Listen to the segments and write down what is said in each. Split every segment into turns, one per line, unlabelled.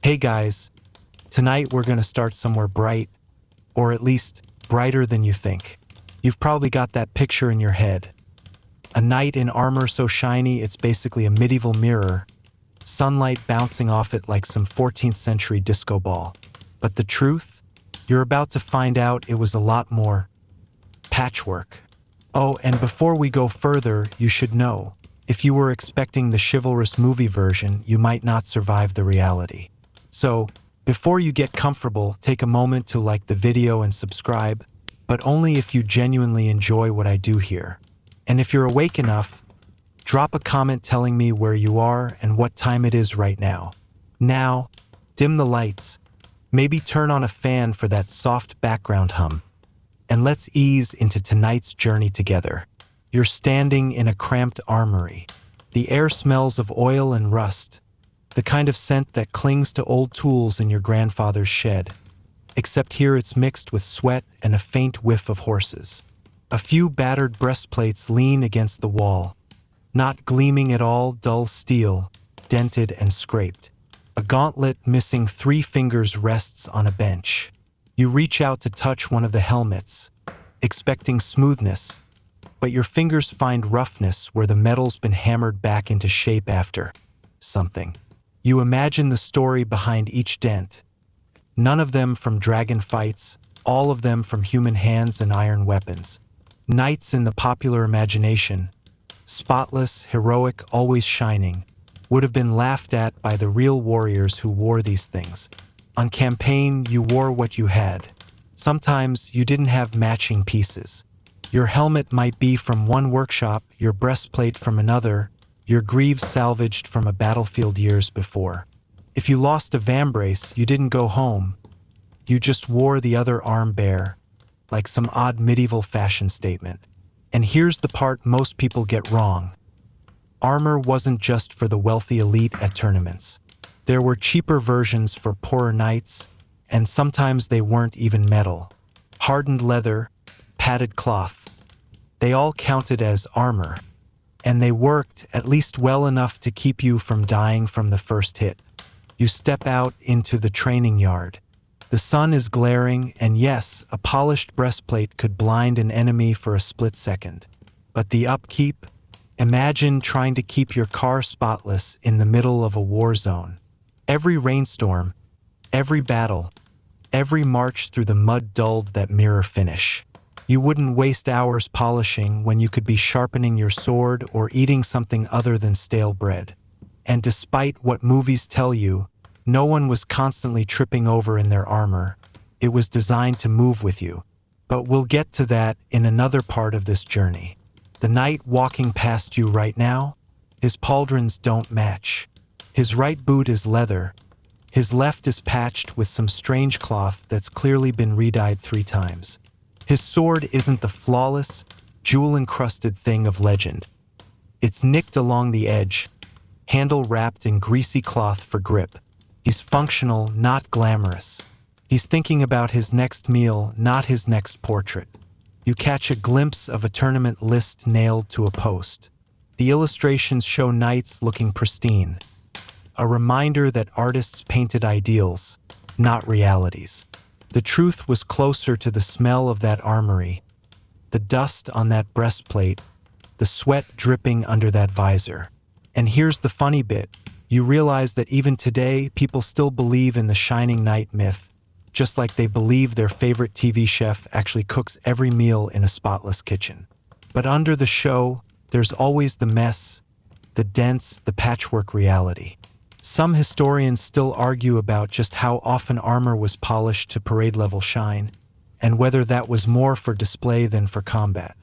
Hey guys, tonight we're gonna start somewhere bright, or at least brighter than you think. You've probably got that picture in your head. A knight in armor so shiny it's basically a medieval mirror, sunlight bouncing off it like some 14th century disco ball. But the truth? You're about to find out it was a lot more patchwork. Oh, and before we go further, you should know, if you were expecting the chivalrous movie version, you might not survive the reality. So, before you get comfortable, take a moment to like the video and subscribe, but only if you genuinely enjoy what I do here. And if you're awake enough, drop a comment telling me where you are and what time it is right now. Now, dim the lights, maybe turn on a fan for that soft background hum, and let's ease into tonight's journey together. You're standing in a cramped armory. The air smells of oil and rust, the kind of scent that clings to old tools in your grandfather's shed. Except here it's mixed with sweat and a faint whiff of horses. A few battered breastplates lean against the wall, not gleaming at all, dull steel, dented and scraped. A gauntlet missing 3 fingers rests on a bench. You reach out to touch one of the helmets, expecting smoothness, but your fingers find roughness where the metal's been hammered back into shape after something. You imagine the story behind each dent. None of them from dragon fights, all of them from human hands and iron weapons. Knights in the popular imagination, spotless, heroic, always shining, would have been laughed at by the real warriors who wore these things. On campaign, you wore what you had. Sometimes you didn't have matching pieces. Your helmet might be from one workshop, your breastplate from another, your greaves salvaged from a battlefield years before. If you lost a vambrace, you didn't go home. You just wore the other arm bare, like some odd medieval fashion statement. And here's the part most people get wrong. Armor wasn't just for the wealthy elite at tournaments. There were cheaper versions for poorer knights, and sometimes they weren't even metal. Hardened leather, padded cloth. They all counted as armor, and they worked at least well enough to keep you from dying from the first hit. You step out into the training yard. The sun is glaring, and yes, a polished breastplate could blind an enemy for a split second. But the upkeep? Imagine trying to keep your car spotless in the middle of a war zone. Every rainstorm, every battle, every march through the mud dulled that mirror finish. You wouldn't waste hours polishing when you could be sharpening your sword or eating something other than stale bread. And despite what movies tell you, no one was constantly tripping over in their armor. It was designed to move with you. But we'll get to that in another part of this journey. The knight walking past you right now, his pauldrons don't match. His right boot is leather. His left is patched with some strange cloth that's clearly been redyed 3 times. His sword isn't the flawless, jewel-encrusted thing of legend. It's nicked along the edge, handle wrapped in greasy cloth for grip. He's functional, not glamorous. He's thinking about his next meal, not his next portrait. You catch a glimpse of a tournament list nailed to a post. The illustrations show knights looking pristine. A reminder that artists painted ideals, not realities. The truth was closer to the smell of that armory, the dust on that breastplate, the sweat dripping under that visor. And here's the funny bit. You realize that even today, people still believe in the shining knight myth, just like they believe their favorite TV chef actually cooks every meal in a spotless kitchen. But under the show, there's always the mess, the dents, the patchwork reality. Some historians still argue about just how often armor was polished to parade-level shine, and whether that was more for display than for combat.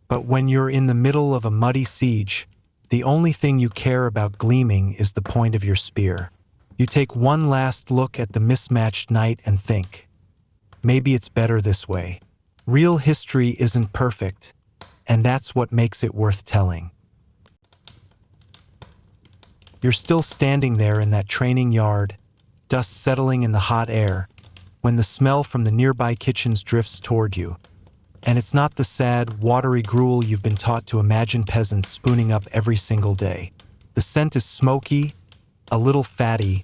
But when you're in the middle of a muddy siege, the only thing you care about gleaming is the point of your spear. You take one last look at the mismatched knight and think, maybe it's better this way. Real history isn't perfect, and that's what makes it worth telling. You're still standing there in that training yard, dust settling in the hot air, when the smell from the nearby kitchens drifts toward you. And it's not the sad, watery gruel you've been taught to imagine peasants spooning up every single day. The scent is smoky, a little fatty,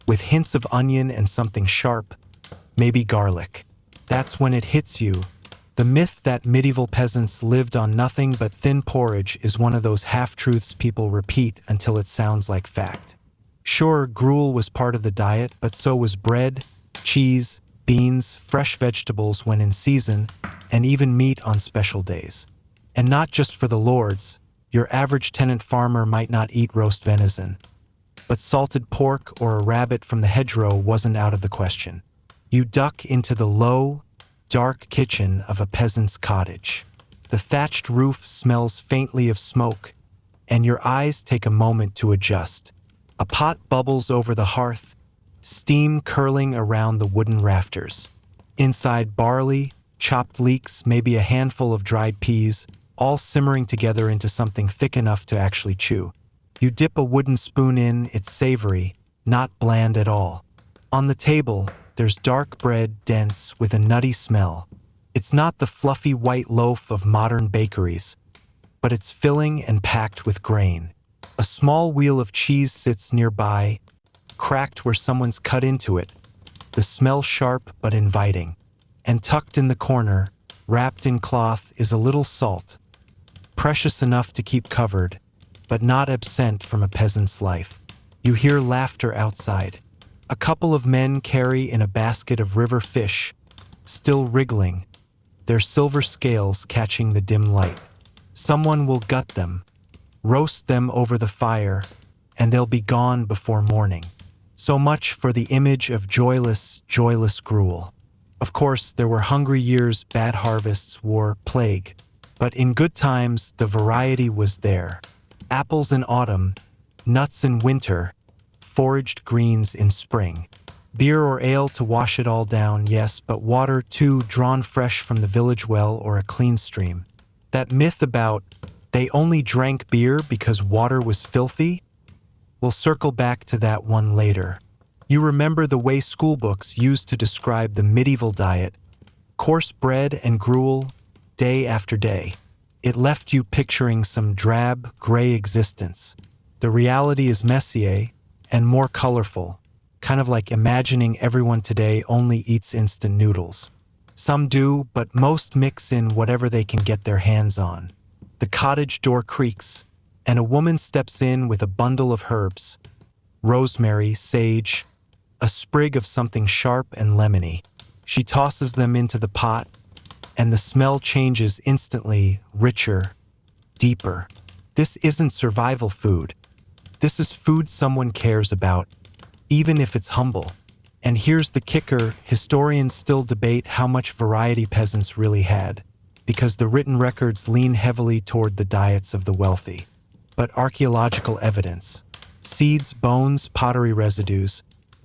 with hints of onion and something sharp, maybe garlic. That's when it hits you. The myth that medieval peasants lived on nothing but thin porridge is one of those half-truths people repeat until it sounds like fact. Sure, gruel was part of the diet, but so was bread, cheese, beans, fresh vegetables when in season, and even meat on special days. And not just for the lords. Your average tenant farmer might not eat roast venison, but salted pork or a rabbit from the hedgerow wasn't out of the question. You duck into the low, dark kitchen of a peasant's cottage. The thatched roof smells faintly of smoke, and your eyes take a moment to adjust. A pot bubbles over the hearth, steam curling around the wooden rafters. Inside, barley, chopped leeks, maybe a handful of dried peas, all simmering together into something thick enough to actually chew. You dip a wooden spoon in, it's savory, not bland at all. On the table, there's dark bread, dense, with a nutty smell. It's not the fluffy white loaf of modern bakeries, but it's filling and packed with grain. A small wheel of cheese sits nearby, cracked where someone's cut into it, the smell sharp but inviting. And tucked in the corner, wrapped in cloth, is a little salt, precious enough to keep covered, but not absent from a peasant's life. You hear laughter outside. A couple of men carry in a basket of river fish, still wriggling, their silver scales catching the dim light. Someone will gut them, roast them over the fire, and they'll be gone before morning. So much for the image of joyless gruel. Of course, there were hungry years, bad harvests, war, plague. But in good times, the variety was there. Apples in autumn, nuts in winter, foraged greens in spring. Beer or ale to wash it all down, yes, but water too, drawn fresh from the village well or a clean stream. That myth about they only drank beer because water was filthy? We'll circle back to that one later. You remember the way schoolbooks used to describe the medieval diet, coarse bread and gruel, day after day. It left you picturing some drab, gray existence. The reality is messier and more colorful, kind of like imagining everyone today only eats instant noodles. Some do, but most mix in whatever they can get their hands on. The cottage door creaks, and a woman steps in with a bundle of herbs, rosemary, sage, a sprig of something sharp and lemony. She tosses them into the pot, and the smell changes instantly, richer, deeper. This isn't survival food. This is food someone cares about, even if it's humble. And here's the kicker, historians still debate how much variety peasants really had, because the written records lean heavily toward the diets of the wealthy. But archaeological evidence, seeds, bones, pottery residues,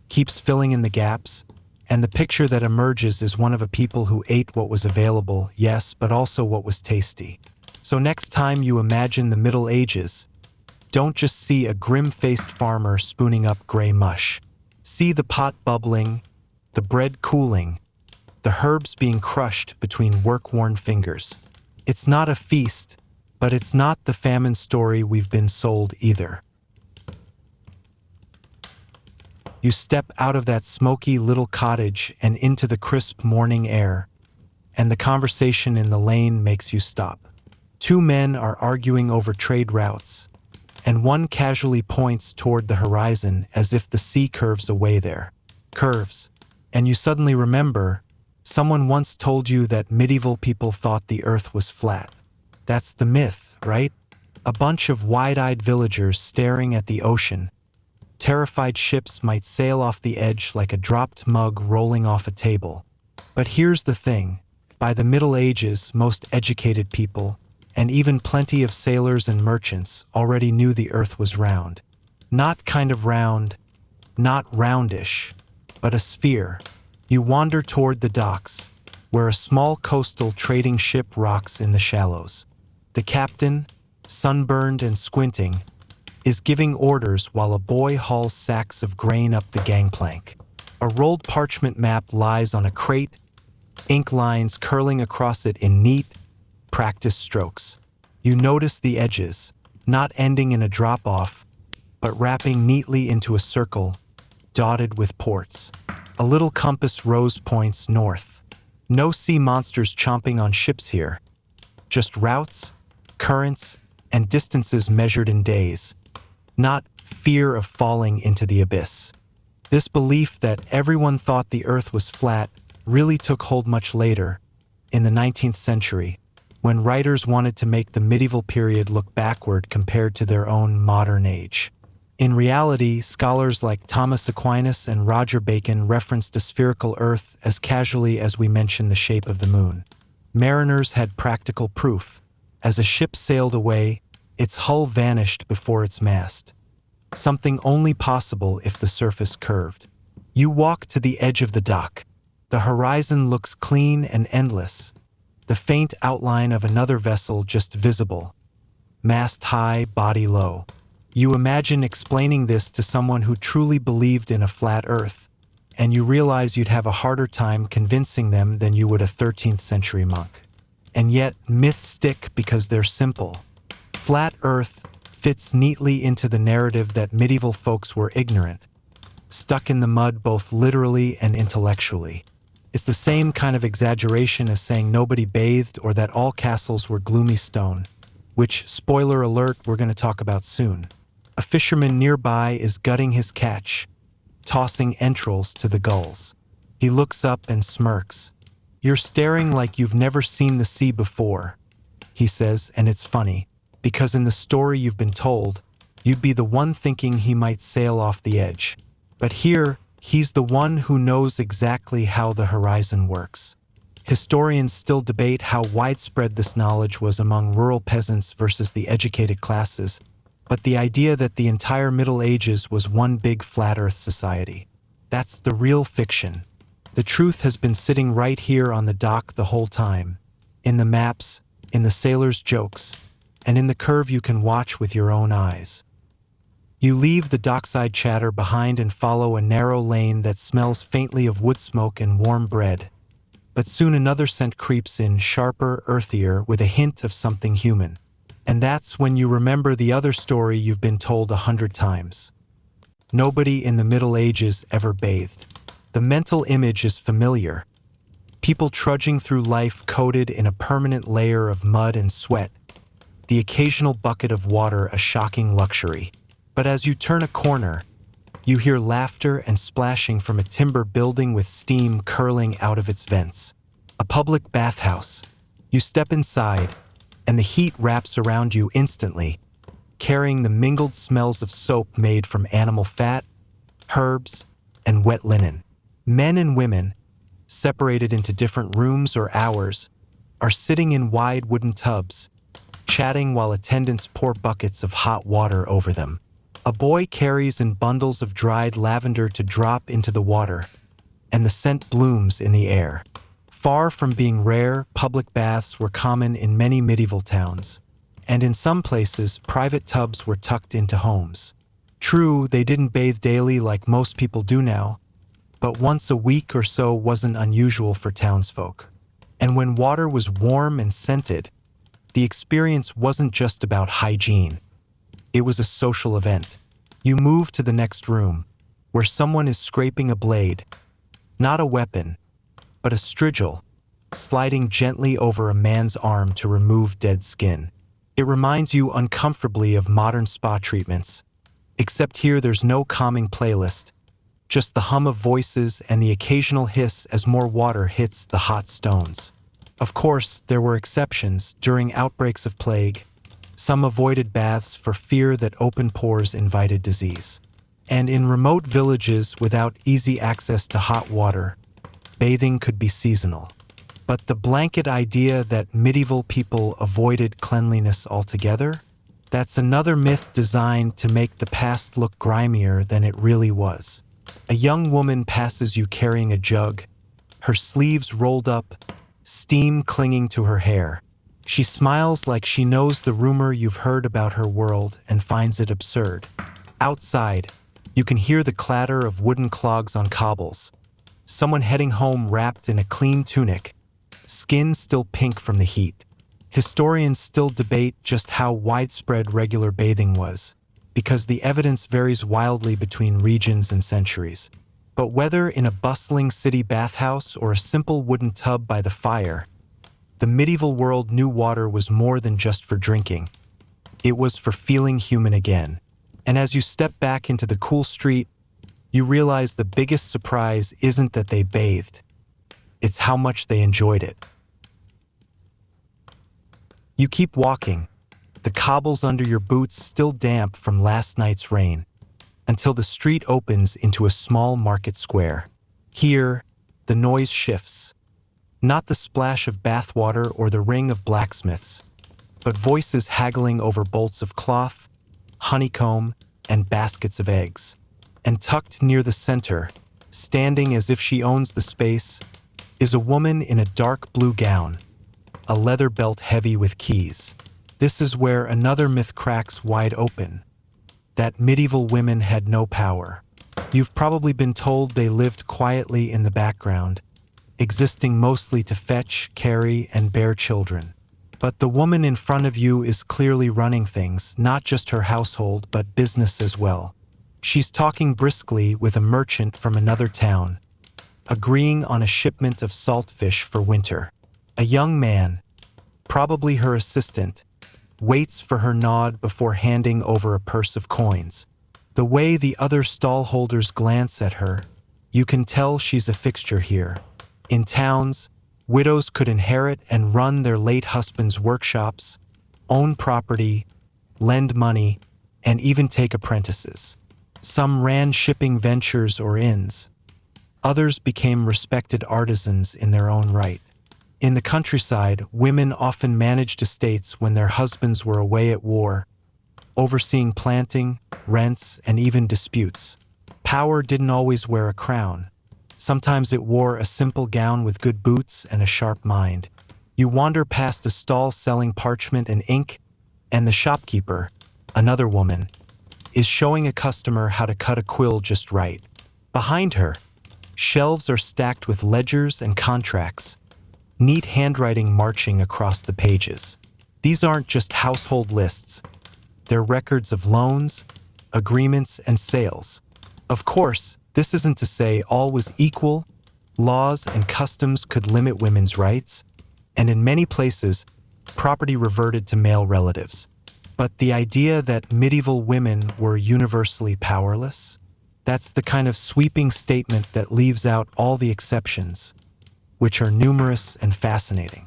keeps filling in the gaps, and the picture that emerges is one of a people who ate what was available, yes, but also what was tasty. So next time you imagine the Middle Ages, don't just see a grim-faced farmer spooning up gray mush. See the pot bubbling, the bread cooling, the herbs being crushed between work-worn fingers. It's not a feast, but it's not the famine story we've been sold either. You step out of that smoky little cottage and into the crisp morning air, and the conversation in the lane makes you stop. Two men are arguing over trade routes, and one casually points toward the horizon as if the sea curves away there. Curves. And you suddenly remember, someone once told you that medieval people thought the earth was flat. That's the myth, right? A bunch of wide-eyed villagers staring at the ocean. Terrified ships might sail off the edge like a dropped mug rolling off a table. But here's the thing. By the Middle Ages, most educated people, and even plenty of sailors and merchants, already knew the earth was round. Not kind of round, not roundish, but a sphere. You wander toward the docks, where a small coastal trading ship rocks in the shallows. The captain, sunburned and squinting, is giving orders while a boy hauls sacks of grain up the gangplank. A rolled parchment map lies on a crate, ink lines curling across it in neat, practiced strokes. You notice the edges, not ending in a drop-off, but wrapping neatly into a circle, dotted with ports. A little compass rose points north. No sea monsters chomping on ships here. Just routes, currents, and distances measured in days. Not fear of falling into the abyss. This belief that everyone thought the earth was flat really took hold much later, in the 19th century, when writers wanted to make the medieval period look backward compared to their own modern age. In reality, scholars like Thomas Aquinas and Roger Bacon referenced a spherical earth as casually as we mention the shape of the moon. Mariners had practical proof. As a ship sailed away, its hull vanished before its mast. Something only possible if the surface curved. You walk to the edge of the dock. The horizon looks clean and endless. The faint outline of another vessel just visible. Mast high, body low. You imagine explaining this to someone who truly believed in a flat earth, and you realize you'd have a harder time convincing them than you would a 13th century monk. And yet, myths stick because they're simple. Flat earth fits neatly into the narrative that medieval folks were ignorant, stuck in the mud both literally and intellectually. It's the same kind of exaggeration as saying nobody bathed or that all castles were gloomy stone, which, spoiler alert, we're going to talk about soon. A fisherman nearby is gutting his catch, tossing entrails to the gulls. He looks up and smirks. "You're staring like you've never seen the sea before," he says, and it's funny, because in the story you've been told, you'd be the one thinking he might sail off the edge. But here, he's the one who knows exactly how the horizon works. Historians still debate how widespread this knowledge was among rural peasants versus the educated classes, but the idea that the entire Middle Ages was one big flat earth society, that's the real fiction. The truth has been sitting right here on the dock the whole time, in the maps, in the sailors' jokes, and in the curve you can watch with your own eyes. You leave the dockside chatter behind and follow a narrow lane that smells faintly of wood smoke and warm bread. But soon another scent creeps in, sharper, earthier, with a hint of something human. And that's when you remember the other story you've been told 100 times. Nobody in the Middle Ages ever bathed. The mental image is familiar. People trudging through life coated in a permanent layer of mud and sweat. The occasional bucket of water a shocking luxury. But as you turn a corner, you hear laughter and splashing from a timber building with steam curling out of its vents. A public bathhouse. You step inside, and the heat wraps around you instantly, carrying the mingled smells of soap made from animal fat, herbs, and wet linen. Men and women, separated into different rooms or hours, are sitting in wide wooden tubs, chatting while attendants pour buckets of hot water over them. A boy carries in bundles of dried lavender to drop into the water, and the scent blooms in the air. Far from being rare, public baths were common in many medieval towns, and in some places, private tubs were tucked into homes. True, they didn't bathe daily like most people do now, but once a week or so wasn't unusual for townsfolk. And when water was warm and scented, the experience wasn't just about hygiene. It was a social event. You move to the next room, where someone is scraping a blade, not a weapon, but a strigil, sliding gently over a man's arm to remove dead skin. It reminds you uncomfortably of modern spa treatments, except here there's no calming playlist, just the hum of voices and the occasional hiss as more water hits the hot stones. Of course, there were exceptions. During outbreaks of plague, some avoided baths for fear that open pores invited disease. And in remote villages without easy access to hot water, bathing could be seasonal. But the blanket idea that medieval people avoided cleanliness altogether, that's another myth designed to make the past look grimier than it really was. A young woman passes you carrying a jug, her sleeves rolled up, steam clinging to her hair. She smiles like she knows the rumor you've heard about her world and finds it absurd. Outside, you can hear the clatter of wooden clogs on cobbles. Someone heading home wrapped in a clean tunic, skin still pink from the heat. Historians still debate just how widespread regular bathing was, because the evidence varies wildly between regions and centuries. But whether in a bustling city bathhouse or a simple wooden tub by the fire, the medieval world knew water was more than just for drinking. It was for feeling human again. And as you step back into the cool street, you realize the biggest surprise isn't that they bathed, it's how much they enjoyed it. You keep walking, the cobbles under your boots still damp from last night's rain, until the street opens into a small market square. Here, the noise shifts. Not the splash of bathwater or the ring of blacksmiths, but voices haggling over bolts of cloth, honeycomb, and baskets of eggs. And tucked near the center, standing as if she owns the space, is a woman in a dark blue gown, a leather belt heavy with keys. This is where another myth cracks wide open, that medieval women had no power. You've probably been told they lived quietly in the background, existing mostly to fetch, carry, and bear children. But the woman in front of you is clearly running things, not just her household, but business as well. She's talking briskly with a merchant from another town, agreeing on a shipment of saltfish for winter. A young man, probably her assistant, waits for her nod before handing over a purse of coins. The way the other stallholders glance at her, you can tell she's a fixture here. In towns, widows could inherit and run their late husband's workshops, own property, lend money, and even take apprentices. Some ran shipping ventures or inns. Others became respected artisans in their own right. In the countryside, women often managed estates when their husbands were away at war, overseeing planting, rents, and even disputes. Power didn't always wear a crown. Sometimes it wore a simple gown with good boots and a sharp mind. You wander past a stall selling parchment and ink, and the shopkeeper, another woman, is showing a customer how to cut a quill just right. Behind her, shelves are stacked with ledgers and contracts, neat handwriting marching across the pages. These aren't just household lists. They're records of loans, agreements, and sales. Of course, this isn't to say all was equal. Laws and customs could limit women's rights, and in many places, property reverted to male relatives. But the idea that medieval women were universally powerless? That's the kind of sweeping statement that leaves out all the exceptions, which are numerous and fascinating.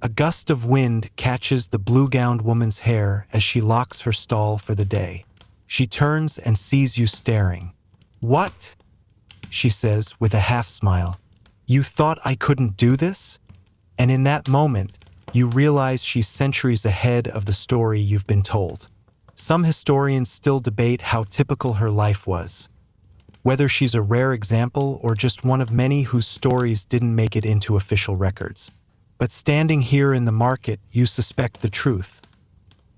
A gust of wind catches the blue-gowned woman's hair as she locks her stall for the day. She turns and sees you staring. "What?" she says with a half-smile. "You thought I couldn't do this?" And in that moment, you realize she's centuries ahead of the story you've been told. Some historians still debate how typical her life was, whether she's a rare example or just one of many whose stories didn't make it into official records. But standing here in the market, you suspect the truth.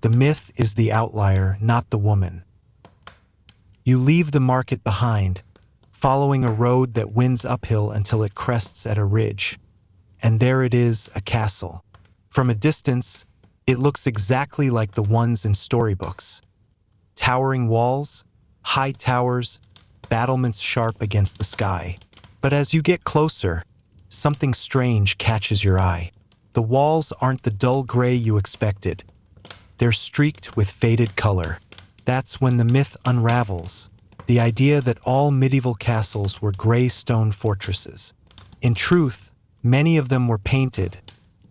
The myth is the outlier, not the woman. You leave the market behind, following a road that winds uphill until it crests at a ridge. And there it is, a castle. From a distance, it looks exactly like the ones in storybooks. Towering walls, high towers, battlements sharp against the sky. But as you get closer, something strange catches your eye. The walls aren't the dull gray you expected. They're streaked with faded color. That's when the myth unravels. The idea that all medieval castles were gray stone fortresses. In truth, many of them were painted,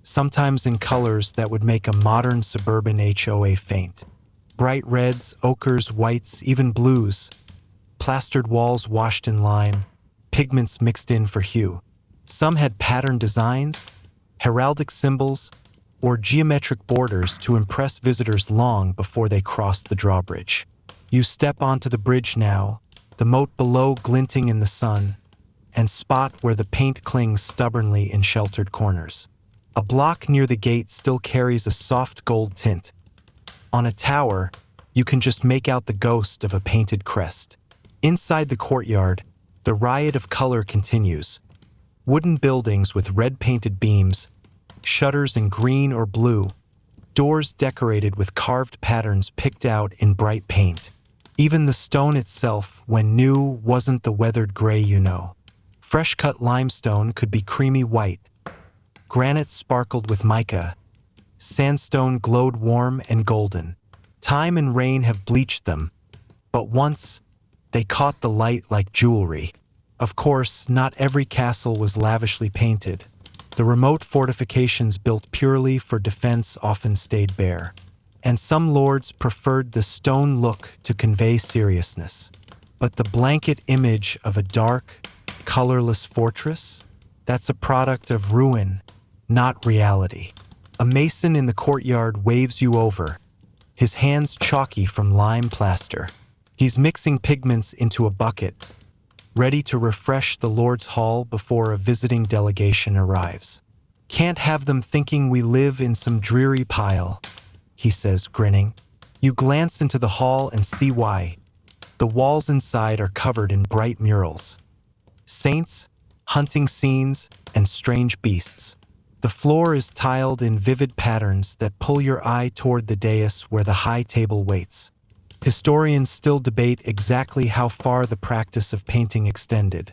sometimes in colors that would make a modern suburban HOA faint. Bright reds, ochres, whites, even blues. Plastered walls washed in lime, pigments mixed in for hue. Some had patterned designs, heraldic symbols, or geometric borders to impress visitors long before they crossed the drawbridge. You step onto the bridge now, the moat below glinting in the sun, and spot where the paint clings stubbornly in sheltered corners. A block near the gate still carries a soft gold tint. On a tower, you can just make out the ghost of a painted crest. Inside the courtyard, the riot of color continues. Wooden buildings with red-painted beams, shutters in green or blue, doors decorated with carved patterns picked out in bright paint. Even the stone itself, when new, wasn't the weathered gray you know. Fresh-cut limestone could be creamy white. Granite sparkled with mica. Sandstone glowed warm and golden. Time and rain have bleached them, but once, they caught the light like jewelry. Of course, not every castle was lavishly painted. The remote fortifications built purely for defense often stayed bare, and some lords preferred the stone look to convey seriousness. But the blanket image of a dark, colorless fortress? That's a product of ruin, not reality. A mason in the courtyard waves you over, his hands chalky from lime plaster. He's mixing pigments into a bucket, ready to refresh the Lord's Hall before a visiting delegation arrives. Can't have them thinking we live in some dreary pile, he says, grinning. You glance into the hall and see why. The walls inside are covered in bright murals. Saints, hunting scenes, and strange beasts. The floor is tiled in vivid patterns that pull your eye toward the dais where the high table waits. Historians still debate exactly how far the practice of painting extended,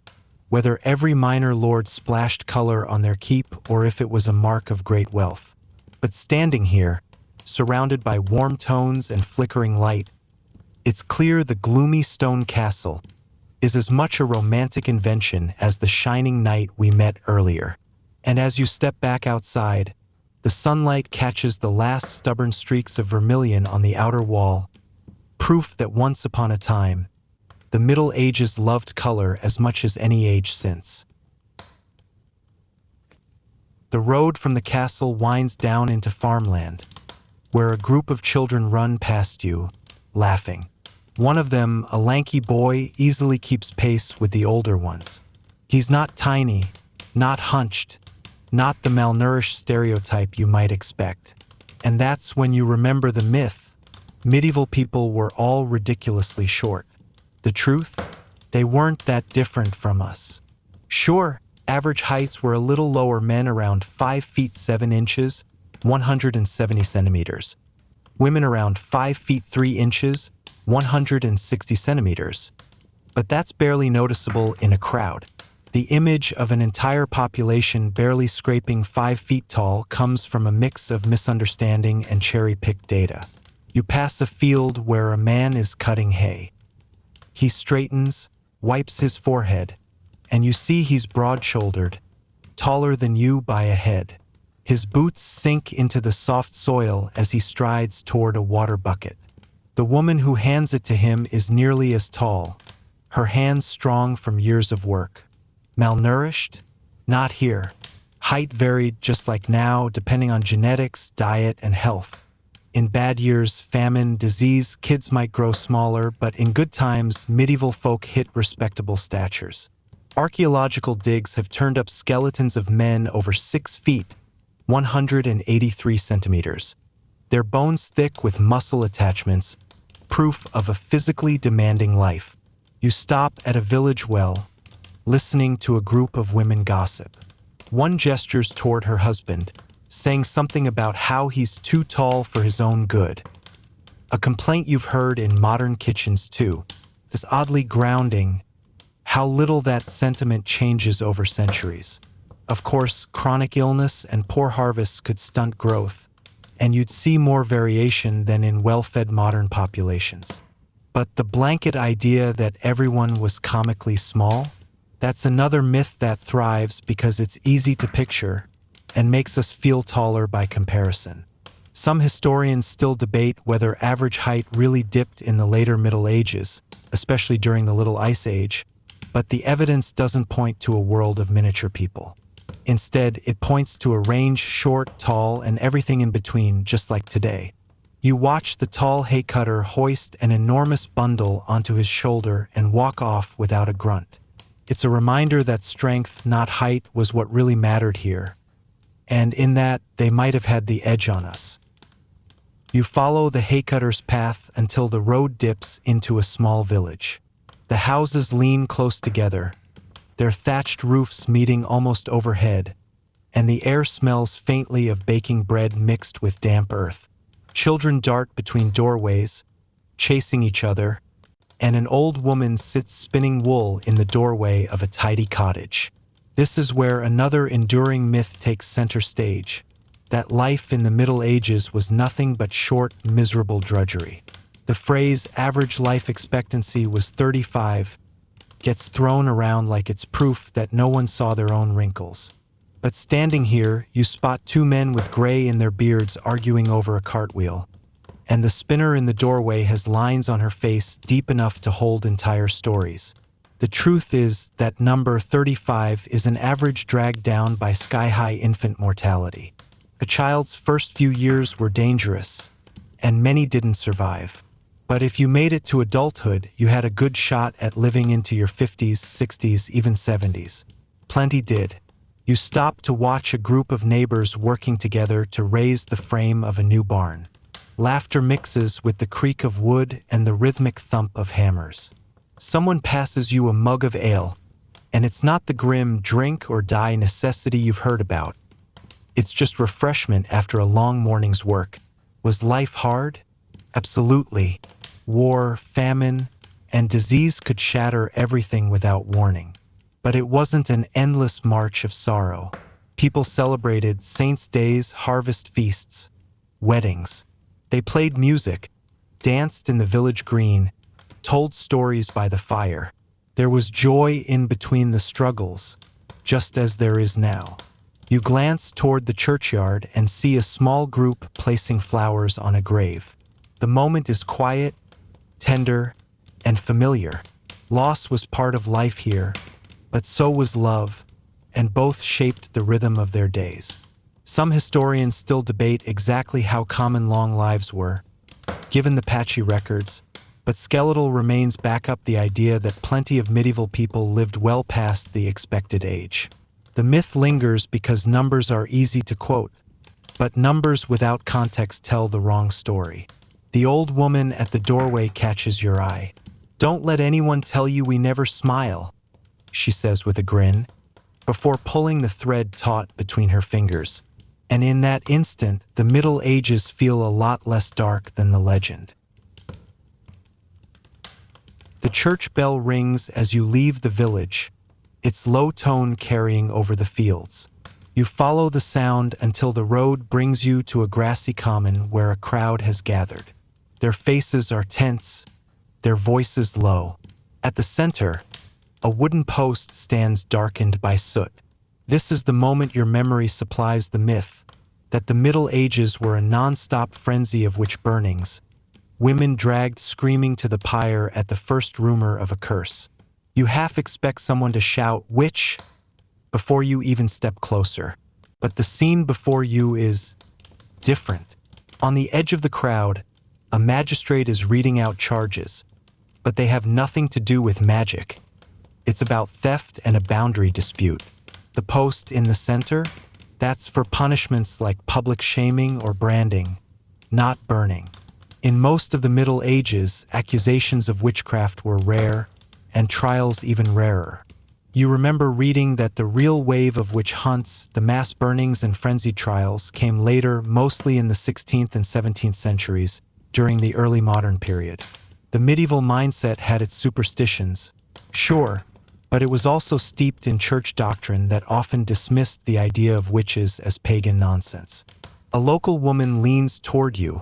whether every minor lord splashed color on their keep or if it was a mark of great wealth. But standing here, surrounded by warm tones and flickering light, it's clear the gloomy stone castle is as much a romantic invention as the shining knight we met earlier. And as you step back outside, the sunlight catches the last stubborn streaks of vermilion on the outer wall, proof that once upon a time, the Middle Ages loved color as much as any age since. The road from the castle winds down into farmland, where a group of children run past you, laughing. One of them, a lanky boy, easily keeps pace with the older ones. He's not tiny, not hunched, not the malnourished stereotype you might expect. And that's when you remember the myth. Medieval people were all ridiculously short. The truth? They weren't that different from us. Sure, average heights were a little lower, men around 5 feet 7 inches, 170 centimeters. Women around 5 feet 3 inches, 160 centimeters. But that's barely noticeable in a crowd. The image of an entire population barely scraping 5 feet tall comes from a mix of misunderstanding and cherry-picked data. You pass a field where a man is cutting hay. He straightens, wipes his forehead, and you see he's broad-shouldered, taller than you by a head. His boots sink into the soft soil as he strides toward a water bucket. The woman who hands it to him is nearly as tall, her hands strong from years of work. Malnourished? Not here. Height varied just like now, depending on genetics, diet, and health. In bad years, famine, disease, kids might grow smaller, but in good times, medieval folk hit respectable statures. Archaeological digs have turned up skeletons of men over 6 feet, 183 centimeters. Their bones thick with muscle attachments, proof of a physically demanding life. You stop at a village well, listening to a group of women gossip. One gestures toward her husband, saying something about how he's too tall for his own good. A complaint you've heard in modern kitchens too. This oddly grounding, how little that sentiment changes over centuries. Of course, chronic illness and poor harvests could stunt growth, and you'd see more variation than in well-fed modern populations. But the blanket idea that everyone was comically small? That's another myth that thrives because it's easy to picture and makes us feel taller by comparison. Some historians still debate whether average height really dipped in the later Middle Ages, especially during the Little Ice Age, but the evidence doesn't point to a world of miniature people. Instead, it points to a range short, tall, and everything in between, just like today. You watch the tall haycutter hoist an enormous bundle onto his shoulder and walk off without a grunt. It's a reminder that strength, not height, was what really mattered here. And in that, they might have had the edge on us. You follow the haycutter's path until the road dips into a small village. The houses lean close together, their thatched roofs meeting almost overhead, and the air smells faintly of baking bread mixed with damp earth. Children dart between doorways, chasing each other, and an old woman sits spinning wool in the doorway of a tidy cottage. This is where another enduring myth takes center stage, that life in the Middle Ages was nothing but short, miserable drudgery. The phrase average life expectancy was 35 gets thrown around like it's proof that no one saw their own wrinkles. But standing here, you spot two men with gray in their beards arguing over a cartwheel, and the spinner in the doorway has lines on her face deep enough to hold entire stories. The truth is that number 35 is an average dragged down by sky-high infant mortality. A child's first few years were dangerous, and many didn't survive. But if you made it to adulthood, you had a good shot at living into your 50s, 60s, even 70s. Plenty did. You stopped to watch a group of neighbors working together to raise the frame of a new barn. Laughter mixes with the creak of wood and the rhythmic thump of hammers. Someone passes you a mug of ale, and it's not the grim drink or die necessity you've heard about. It's just refreshment after a long morning's work. Was life hard? Absolutely. War, famine, and disease could shatter everything without warning. But it wasn't an endless march of sorrow. People celebrated saints' days, harvest feasts, weddings. They played music, danced in the village green, told stories by the fire. There was joy in between the struggles, just as there is now. You glance toward the churchyard and see a small group placing flowers on a grave. The moment is quiet, tender, and familiar. Loss was part of life here, but so was love, and both shaped the rhythm of their days. Some historians still debate exactly how common long lives were, given the patchy records, but skeletal remains back up the idea that plenty of medieval people lived well past the expected age. The myth lingers because numbers are easy to quote, but numbers without context tell the wrong story. The old woman at the doorway catches your eye. "Don't let anyone tell you we never smile," she says with a grin, before pulling the thread taut between her fingers. And in that instant, the Middle Ages feel a lot less dark than the legend. The church bell rings as you leave the village, its low tone carrying over the fields. You follow the sound until the road brings you to a grassy common where a crowd has gathered. Their faces are tense, their voices low. At the center, a wooden post stands darkened by soot. This is the moment your memory supplies the myth that the Middle Ages were a non-stop frenzy of witch burnings, women dragged screaming to the pyre at the first rumor of a curse. You half expect someone to shout, "Witch!" before you even step closer. But the scene before you is different. On the edge of the crowd, a magistrate is reading out charges, but they have nothing to do with magic. It's about theft and a boundary dispute. The post in the center? That's for punishments like public shaming or branding, not burning. In most of the Middle Ages, accusations of witchcraft were rare, and trials even rarer. You remember reading that the real wave of witch hunts, the mass burnings and frenzied trials, came later, mostly in the 16th and 17th centuries, during the early modern period. The medieval mindset had its superstitions, sure, but it was also steeped in church doctrine that often dismissed the idea of witches as pagan nonsense. A local woman leans toward you,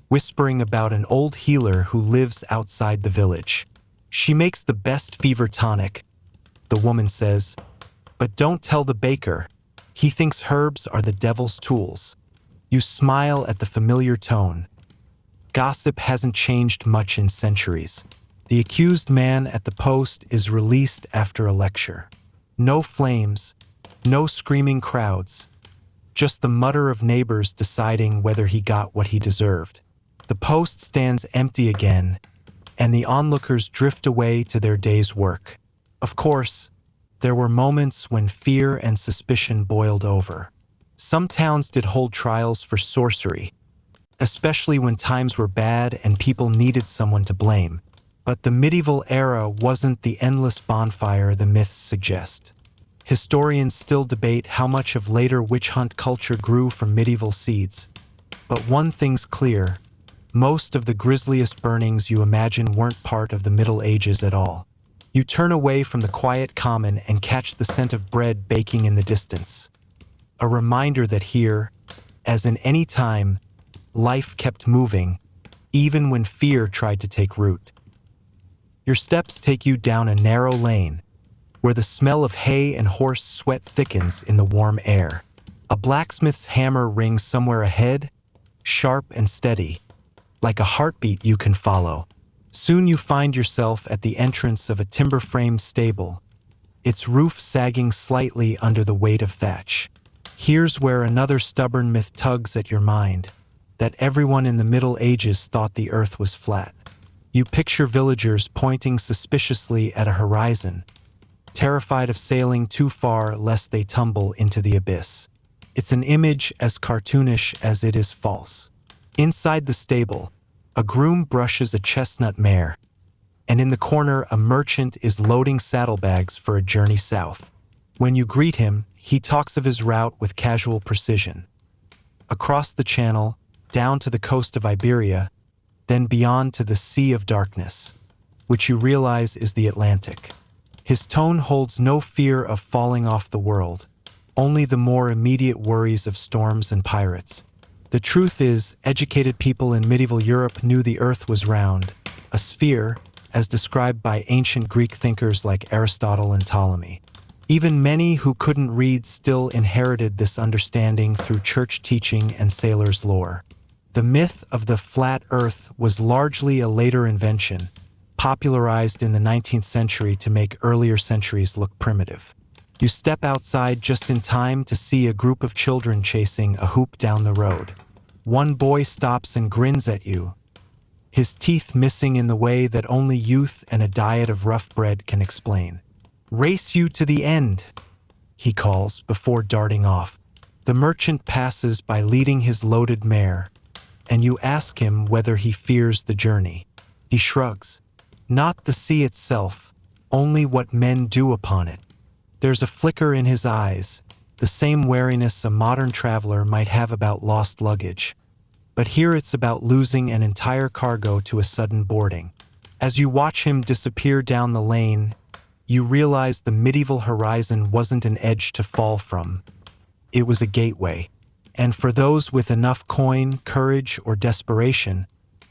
whispering about an old healer who lives outside the village. "She makes the best fever tonic," the woman says, "but don't tell the baker. He thinks herbs are the devil's tools." You smile at the familiar tone. Gossip hasn't changed much in centuries. The accused man at the post is released after a lecture. No flames, no screaming crowds, just the mutter of neighbors deciding whether he got what he deserved. The post stands empty again, and the onlookers drift away to their day's work. Of course, there were moments when fear and suspicion boiled over. Some towns did hold trials for sorcery, especially when times were bad and people needed someone to blame. But the medieval era wasn't the endless bonfire the myths suggest. Historians still debate how much of later witch hunt culture grew from medieval seeds. But one thing's clear, Most of the grisliest burnings you imagine weren't part of the Middle Ages at all. You turn away from the quiet common and catch the scent of bread baking in the distance. A reminder that here, as in any time, life kept moving, even when fear tried to take root. Your steps take you down a narrow lane, where the smell of hay and horse sweat thickens in the warm air. A blacksmith's hammer rings somewhere ahead, sharp and steady, like a heartbeat you can follow. Soon you find yourself at the entrance of a timber-framed stable, its roof sagging slightly under the weight of thatch. Here's where another stubborn myth tugs at your mind, that everyone in the Middle Ages thought the earth was flat. You picture villagers pointing suspiciously at a horizon, terrified of sailing too far lest they tumble into the abyss. It's an image as cartoonish as it is false. Inside the stable, a groom brushes a chestnut mare, and in the corner a merchant is loading saddlebags for a journey south. When you greet him, he talks of his route with casual precision. Across the channel, down to the coast of Iberia, then beyond to the Sea of Darkness, which you realize is the Atlantic. His tone holds no fear of falling off the world, only the more immediate worries of storms and pirates. The truth is, educated people in medieval Europe knew the earth was round, a sphere, as described by ancient Greek thinkers like Aristotle and Ptolemy. Even many who couldn't read still inherited this understanding through church teaching and sailors' lore. The myth of the flat earth was largely a later invention, popularized in the 19th century to make earlier centuries look primitive. You step outside just in time to see a group of children chasing a hoop down the road. One boy stops and grins at you, his teeth missing in the way that only youth and a diet of rough bread can explain. "Race you to the end," he calls before darting off. The merchant passes by leading his loaded mare, and you ask him whether he fears the journey. He shrugs. Not the sea itself, only what men do upon it. There's a flicker in his eyes, the same wariness a modern traveler might have about lost luggage. But here it's about losing an entire cargo to a sudden boarding. As you watch him disappear down the lane, you realize the medieval horizon wasn't an edge to fall from. It was a gateway. And for those with enough coin, courage, or desperation,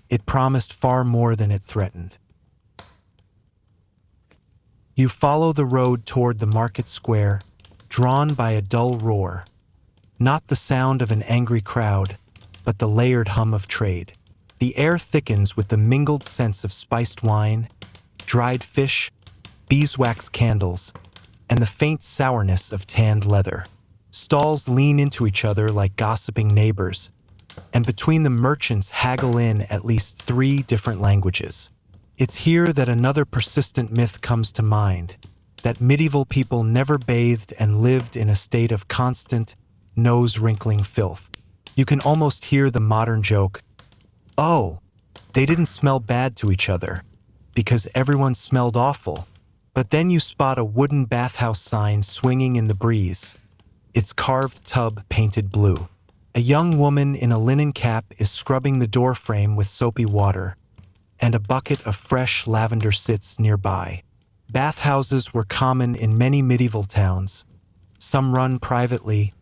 it promised far more than it threatened. You follow the road toward the market square, drawn by a dull roar. Not the sound of an angry crowd, but the layered hum of trade. The air thickens with the mingled scents of spiced wine, dried fish, beeswax candles, and the faint sourness of tanned leather. Stalls lean into each other like gossiping neighbors, and between the merchants haggle in at least 3 different languages. It's here that another persistent myth comes to mind, that medieval people never bathed and lived in a state of constant, nose-wrinkling filth. You can almost hear the modern joke, "Oh, they didn't smell bad to each other, because everyone smelled awful." But then you spot a wooden bathhouse sign swinging in the breeze, its carved tub painted blue. A young woman in a linen cap is scrubbing the doorframe with soapy water, and a bucket of fresh lavender sits nearby. Bathhouses were common in many medieval towns, some run privately,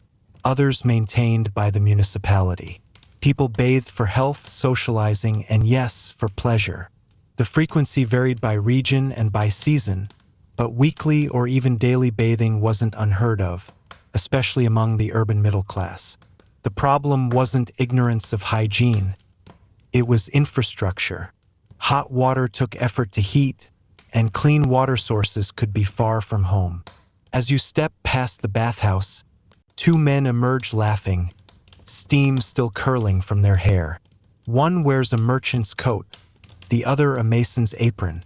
others maintained by the municipality. People bathed for health, socializing, and yes, for pleasure. The frequency varied by region and by season, but weekly or even daily bathing wasn't unheard of, especially among the urban middle class. The problem wasn't ignorance of hygiene, it was infrastructure. Hot water took effort to heat, and clean water sources could be far from home. As you step past the bathhouse, 2 men emerge laughing, steam still curling from their hair. One wears a merchant's coat, the other a mason's apron.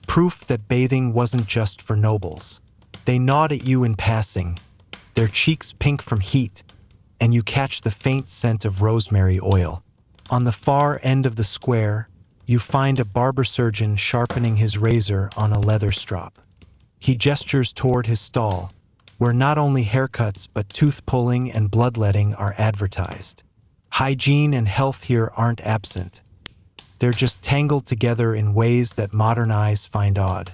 Proof that bathing wasn't just for nobles. They nod at you in passing, their cheeks pink from heat, and you catch the faint scent of rosemary oil. On the far end of the square, you find a barber surgeon sharpening his razor on a leather strop. He gestures toward his stall, where not only haircuts but tooth pulling and bloodletting are advertised. Hygiene and health here aren't absent, They're just tangled together in ways that modern eyes find odd.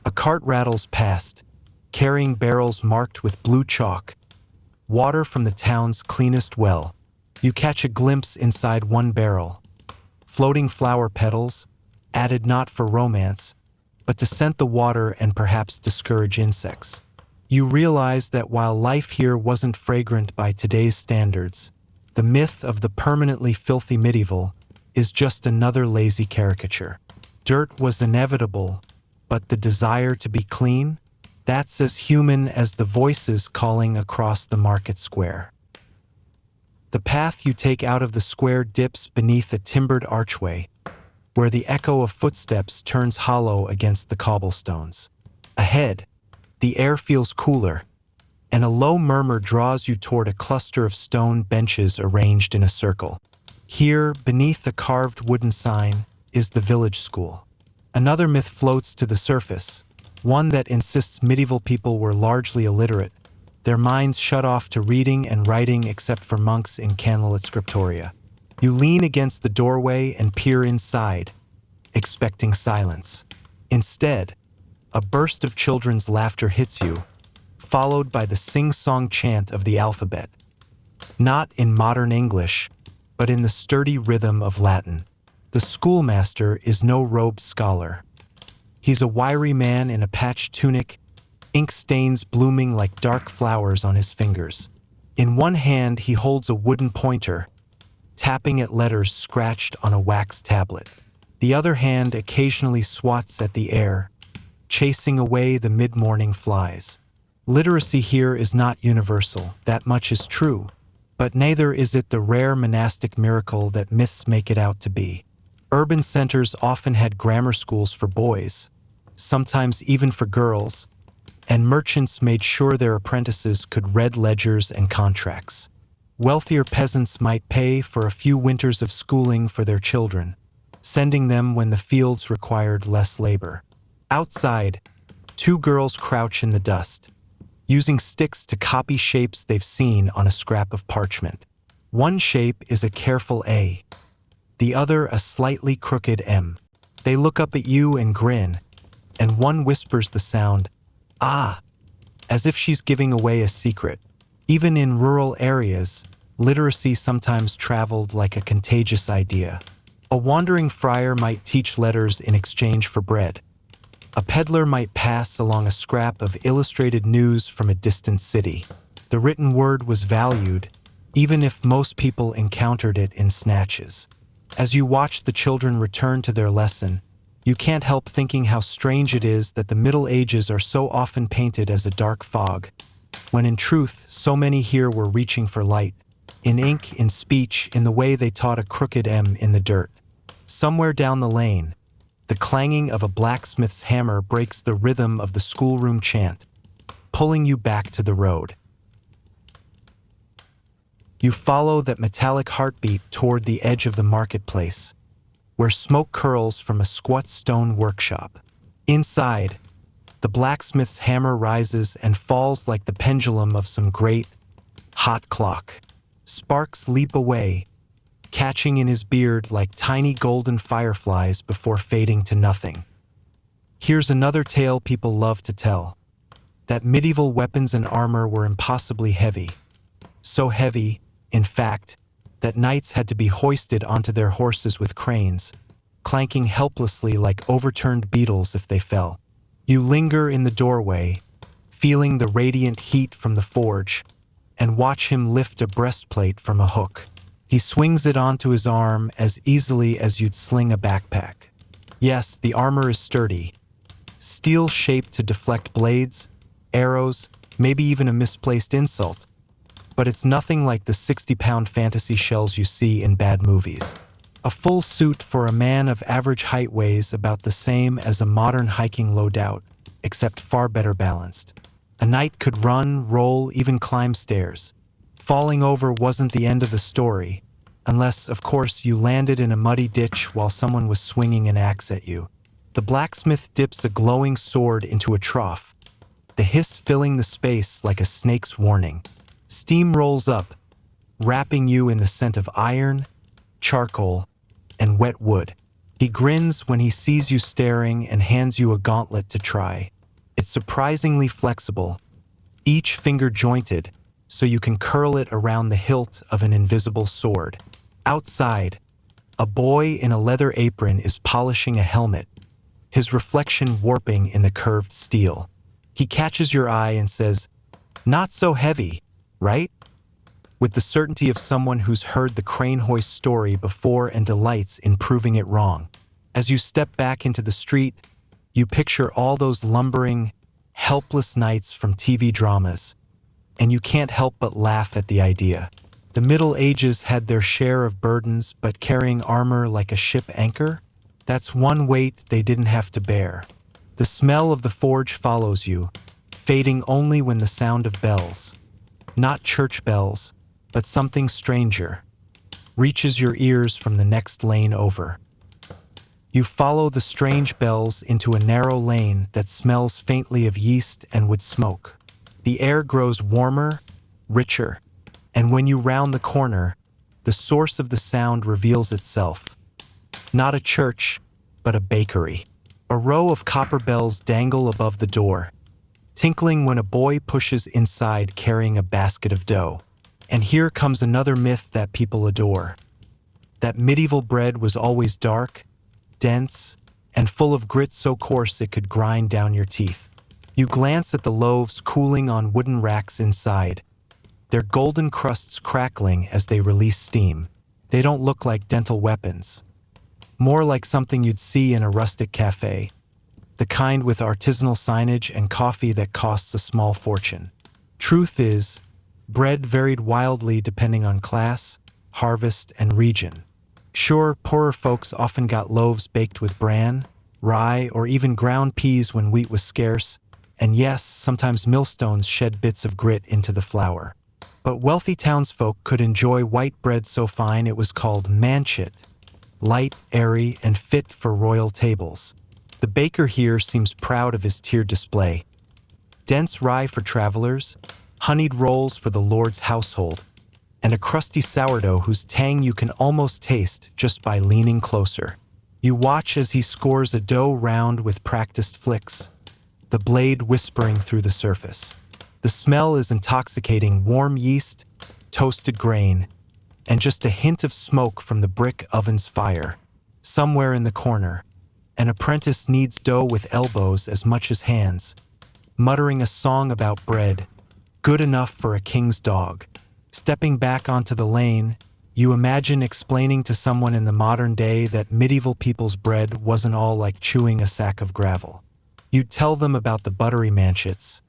A cart rattles past, carrying barrels marked with blue chalk, water from the town's cleanest well. You catch a glimpse inside one barrel. Floating flower petals, added not for romance, but to scent the water and perhaps discourage insects. You realize that while life here wasn't fragrant by today's standards, the myth of the permanently filthy medieval is just another lazy caricature. Dirt was inevitable, but the desire to be clean? That's as human as the voices calling across the market square. The path you take out of the square dips beneath a timbered archway, where the echo of footsteps turns hollow against the cobblestones. Ahead, the air feels cooler, and a low murmur draws you toward a cluster of stone benches arranged in a circle. Here, beneath a carved wooden sign, is the village school. Another myth floats to the surface, one that insists medieval people were largely illiterate, their minds shut off to reading and writing except for monks in candlelit scriptoria. You lean against the doorway and peer inside, expecting silence. Instead, a burst of children's laughter hits you, followed by the sing-song chant of the alphabet. Not in modern English, but in the sturdy rhythm of Latin. The schoolmaster is no robed scholar. He's a wiry man in a patched tunic, ink stains blooming like dark flowers on his fingers. In one hand, he holds a wooden pointer, tapping at letters scratched on a wax tablet. The other hand occasionally swats at the air, chasing away the mid-morning flies. Literacy here is not universal, that much is true, but neither is it the rare monastic miracle that myths make it out to be. Urban centers often had grammar schools for boys, sometimes even for girls, and merchants made sure their apprentices could read ledgers and contracts. Wealthier peasants might pay for a few winters of schooling for their children, sending them when the fields required less labor. Outside, two girls crouch in the dust, using sticks to copy shapes they've seen on a scrap of parchment. One shape is a careful A, the other a slightly crooked M. They look up at you and grin, and one whispers the sound, "Ah," as if she's giving away a secret. Even in rural areas, literacy sometimes traveled like a contagious idea. A wandering friar might teach letters in exchange for bread. A peddler might pass along a scrap of illustrated news from a distant city. The written word was valued, even if most people encountered it in snatches. As you watch the children return to their lesson, you can't help thinking how strange it is that the Middle Ages are so often painted as a dark fog, when in truth, so many here were reaching for light, in ink, in speech, in the way they taught a crooked M in the dirt. Somewhere down the lane, the clanging of a blacksmith's hammer breaks the rhythm of the schoolroom chant, pulling you back to the road. You follow that metallic heartbeat toward the edge of the marketplace, where smoke curls from a squat stone workshop. Inside, the blacksmith's hammer rises and falls like the pendulum of some great, hot clock. Sparks leap away, catching in his beard like tiny golden fireflies before fading to nothing. Here's another tale people love to tell, that medieval weapons and armor were impossibly heavy. So heavy, in fact, that knights had to be hoisted onto their horses with cranes, clanking helplessly like overturned beetles if they fell. You linger in the doorway, feeling the radiant heat from the forge, and watch him lift a breastplate from a hook. He swings it onto his arm as easily as you'd sling a backpack. Yes, the armor is sturdy, steel-shaped to deflect blades, arrows, maybe even a misplaced insult, but it's nothing like the 60-pound fantasy shells you see in bad movies. A full suit for a man of average height weighs about the same as a modern hiking loadout, except far better balanced. A knight could run, roll, even climb stairs. Falling over wasn't the end of the story, unless, of course, you landed in a muddy ditch while someone was swinging an axe at you. The blacksmith dips a glowing sword into a trough, the hiss filling the space like a snake's warning. Steam rolls up, wrapping you in the scent of iron, charcoal, and wet wood. He grins when he sees you staring and hands you a gauntlet to try. It's surprisingly flexible, each finger jointed, so you can curl it around the hilt of an invisible sword. Outside, a boy in a leather apron is polishing a helmet, his reflection warping in the curved steel. He catches your eye and says, "Not so heavy, right?" With the certainty of someone who's heard the crane hoist story before and delights in proving it wrong. As you step back into the street, you picture all those lumbering, helpless knights from TV dramas, and you can't help but laugh at the idea. The Middle Ages had their share of burdens, but carrying armor like a ship anchor? That's one weight they didn't have to bear. The smell of the forge follows you, fading only when the sound of bells, not church bells, but something stranger, reaches your ears from the next lane over. You follow the strange bells into a narrow lane that smells faintly of yeast and wood smoke. The air grows warmer, richer, and when you round the corner, the source of the sound reveals itself. Not a church, but a bakery. A row of copper bells dangle above the door, tinkling when a boy pushes inside carrying a basket of dough. And here comes another myth that people adore. That medieval bread was always dark, dense, and full of grit so coarse it could grind down your teeth. You glance at the loaves cooling on wooden racks inside, their golden crusts crackling as they release steam. They don't look like dental weapons, more like something you'd see in a rustic cafe, the kind with artisanal signage and coffee that costs a small fortune. Truth is, bread varied wildly depending on class, harvest, and region. Sure, poorer folks often got loaves baked with bran, rye, or even ground peas when wheat was scarce, and yes, sometimes millstones shed bits of grit into the flour. But wealthy townsfolk could enjoy white bread so fine it was called manchet, light, airy, and fit for royal tables. The baker here seems proud of his tiered display. Dense rye for travelers, honeyed rolls for the Lord's household, and a crusty sourdough whose tang you can almost taste just by leaning closer. You watch as he scores a dough round with practiced flicks, the blade whispering through the surface. The smell is intoxicating: warm yeast, toasted grain, and just a hint of smoke from the brick oven's fire. Somewhere in the corner, an apprentice kneads dough with elbows as much as hands, muttering a song about bread, good enough for a king's dog. Stepping back onto the lane, you imagine explaining to someone in the modern day that medieval people's bread wasn't all like chewing a sack of gravel. You'd tell them about the buttery manchets,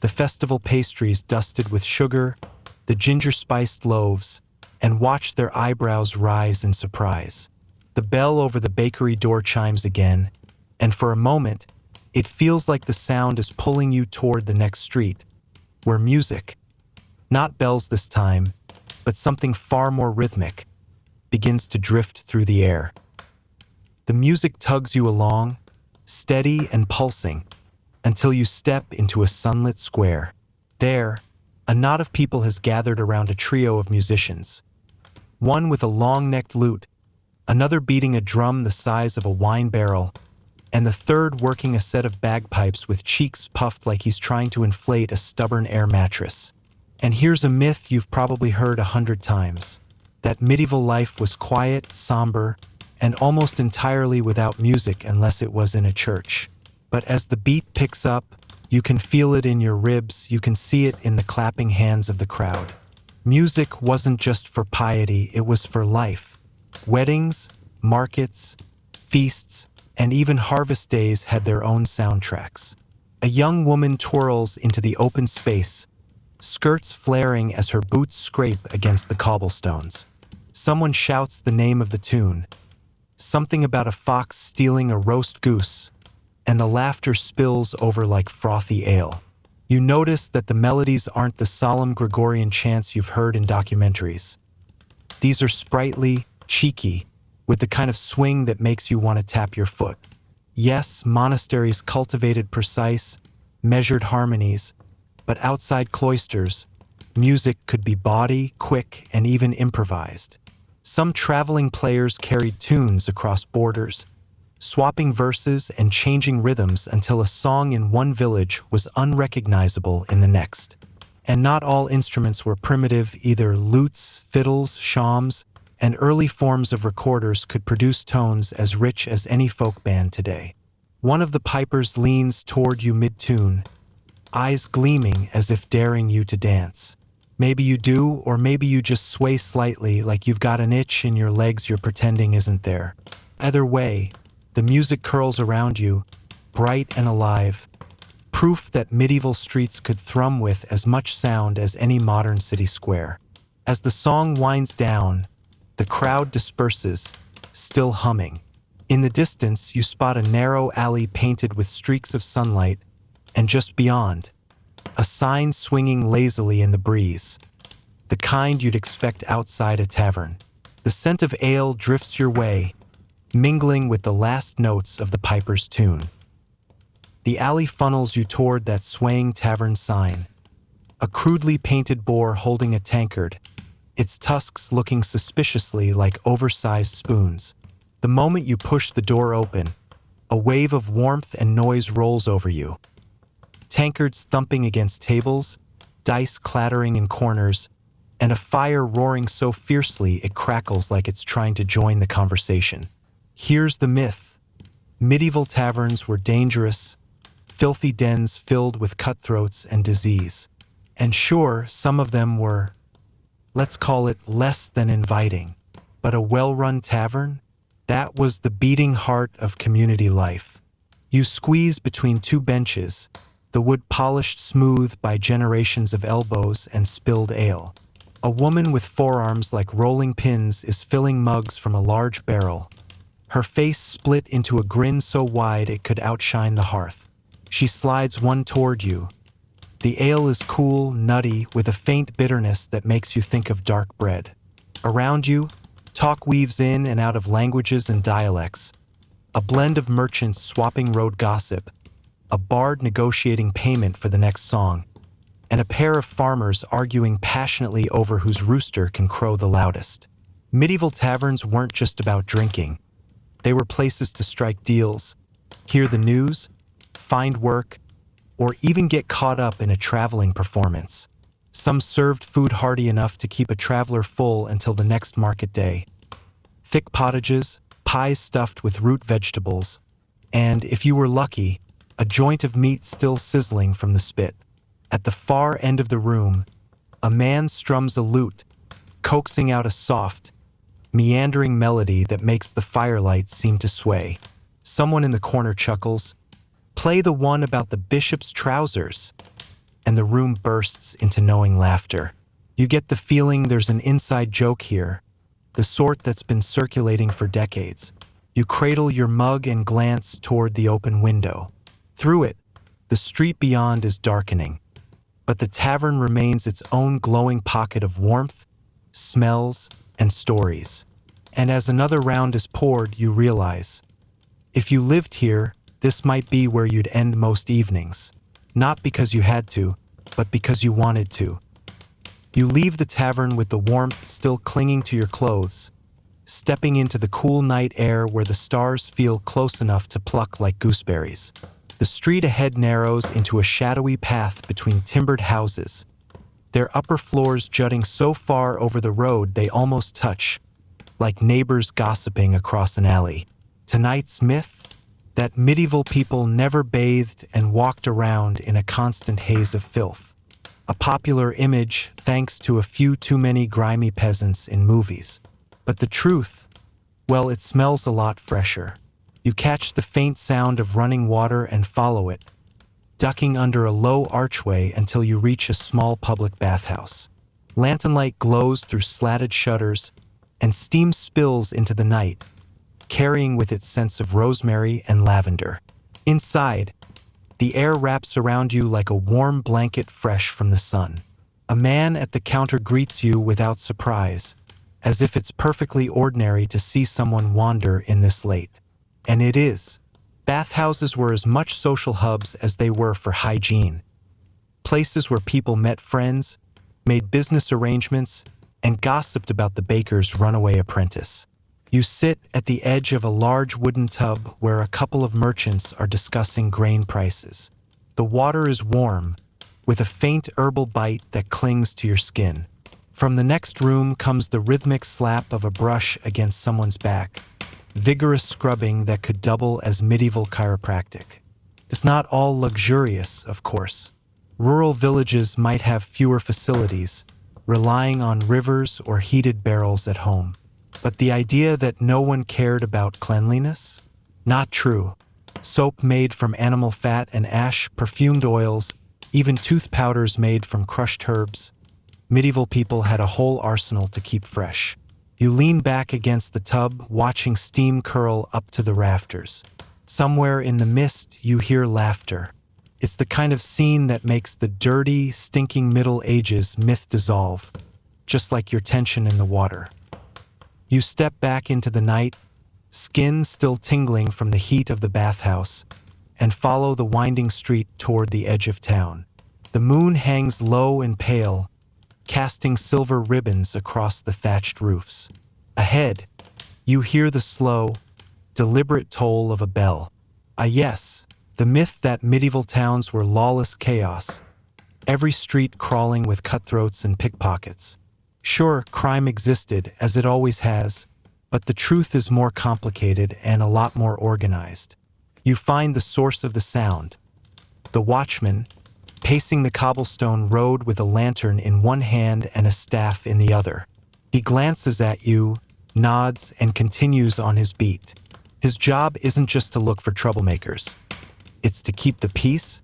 the festival pastries dusted with sugar, the ginger-spiced loaves, and watch their eyebrows rise in surprise. The bell over the bakery door chimes again, and for a moment, it feels like the sound is pulling you toward the next street, where music, not bells this time, but something far more rhythmic, begins to drift through the air. The music tugs you along, steady and pulsing, until you step into a sunlit square. There, a knot of people has gathered around a trio of musicians. One with a long-necked lute, another beating a drum the size of a wine barrel, and the third working a set of bagpipes with cheeks puffed like he's trying to inflate a stubborn air mattress. And here's a myth you've probably heard 100 times, that medieval life was quiet, somber, and almost entirely without music unless it was in a church. But as the beat picks up, you can feel it in your ribs, you can see it in the clapping hands of the crowd. Music wasn't just for piety, it was for life. Weddings, markets, feasts, and even harvest days had their own soundtracks. A young woman twirls into the open space, skirts flaring as her boots scrape against the cobblestones. Someone shouts the name of the tune, something about a fox stealing a roast goose, and the laughter spills over like frothy ale. You notice that the melodies aren't the solemn Gregorian chants you've heard in documentaries. These are sprightly, cheeky, with the kind of swing that makes you want to tap your foot. Yes, monasteries cultivated precise, measured harmonies, but outside cloisters, music could be bawdy, quick, and even improvised. Some traveling players carried tunes across borders, swapping verses and changing rhythms until a song in one village was unrecognizable in the next. And not all instruments were primitive either. Lutes, fiddles, shawms, and early forms of recorders could produce tones as rich as any folk band today. One of the pipers leans toward you mid-tune, eyes gleaming as if daring you to dance. Maybe you do, or maybe you just sway slightly like you've got an itch in your legs you're pretending isn't there. Either way, the music curls around you, bright and alive, proof that medieval streets could thrum with as much sound as any modern city square. As the song winds down, the crowd disperses, still humming. In the distance, you spot a narrow alley painted with streaks of sunlight, and just beyond, a sign swinging lazily in the breeze, the kind you'd expect outside a tavern. The scent of ale drifts your way, mingling with the last notes of the piper's tune. The alley funnels you toward that swaying tavern sign, a crudely painted boar holding a tankard, its tusks looking suspiciously like oversized spoons. The moment you push the door open, a wave of warmth and noise rolls over you. Tankards thumping against tables, dice clattering in corners, and a fire roaring so fiercely it crackles like it's trying to join the conversation. Here's the myth. Medieval taverns were dangerous, filthy dens filled with cutthroats and disease. And sure, some of them were, let's call it, less than inviting. But a well-run tavern? That was the beating heart of community life. You squeeze between two benches, the wood polished smooth by generations of elbows and spilled ale. A woman with forearms like rolling pins is filling mugs from a large barrel, her face split into a grin so wide it could outshine the hearth. She slides one toward you. The ale is cool, nutty, with a faint bitterness that makes you think of dark bread. Around you, talk weaves in and out of languages and dialects, a blend of merchants swapping road gossip, a bard negotiating payment for the next song, and a pair of farmers arguing passionately over whose rooster can crow the loudest. Medieval taverns weren't just about drinking. They were places to strike deals, hear the news, find work, or even get caught up in a traveling performance. Some served food hearty enough to keep a traveler full until the next market day. Thick pottages, pies stuffed with root vegetables, and, if you were lucky, a joint of meat still sizzling from the spit. At the far end of the room, a man strums a lute, coaxing out a soft, meandering melody that makes the firelight seem to sway. Someone in the corner chuckles, "Play the one about the bishop's trousers," and the room bursts into knowing laughter. You get the feeling there's an inside joke here, the sort that's been circulating for decades. You cradle your mug and glance toward the open window. Through it, the street beyond is darkening, but the tavern remains its own glowing pocket of warmth, smells, and stories. And as another round is poured, you realize, if you lived here, this might be where you'd end most evenings. Not because you had to, but because you wanted to. You leave the tavern with the warmth still clinging to your clothes, stepping into the cool night air where the stars feel close enough to pluck like gooseberries. The street ahead narrows into a shadowy path between timbered houses, their upper floors jutting so far over the road they almost touch, like neighbors gossiping across an alley. Tonight's myth? That medieval people never bathed and walked around in a constant haze of filth. A popular image thanks to a few too many grimy peasants in movies. But the truth, well, it smells a lot fresher. You catch the faint sound of running water and follow it, ducking under a low archway until you reach a small public bathhouse. Lantern light glows through slatted shutters, and steam spills into the night, carrying with it scents of rosemary and lavender. Inside, the air wraps around you like a warm blanket fresh from the sun. A man at the counter greets you without surprise, as if it's perfectly ordinary to see someone wander in this late. And it is. Bathhouses were as much social hubs as they were for hygiene. Places where people met friends, made business arrangements, and gossiped about the baker's runaway apprentice. You sit at the edge of a large wooden tub where a couple of merchants are discussing grain prices. The water is warm, with a faint herbal bite that clings to your skin. From the next room comes the rhythmic slap of a brush against someone's back, vigorous scrubbing that could double as medieval chiropractic. It's not all luxurious, of course. Rural villages might have fewer facilities, relying on rivers or heated barrels at home. But the idea that no one cared about cleanliness? Not true. Soap made from animal fat and ash, perfumed oils, even tooth powders made from crushed herbs. Medieval people had a whole arsenal to keep fresh. You lean back against the tub, watching steam curl up to the rafters. Somewhere in the mist, you hear laughter. It's the kind of scene that makes the dirty, stinking Middle Ages myth dissolve, just like your tension in the water. You step back into the night, skin still tingling from the heat of the bathhouse, and follow the winding street toward the edge of town. The moon hangs low and pale, casting silver ribbons across the thatched roofs. Ahead, you hear the slow, deliberate toll of a bell. Ah yes, the myth that medieval towns were lawless chaos, every street crawling with cutthroats and pickpockets. Sure, crime existed, as it always has, but the truth is more complicated and a lot more organized. You find the source of the sound. The watchman, pacing the cobblestone road with a lantern in one hand and a staff in the other. He glances at you, nods, and continues on his beat. His job isn't just to look for troublemakers. It's to keep the peace,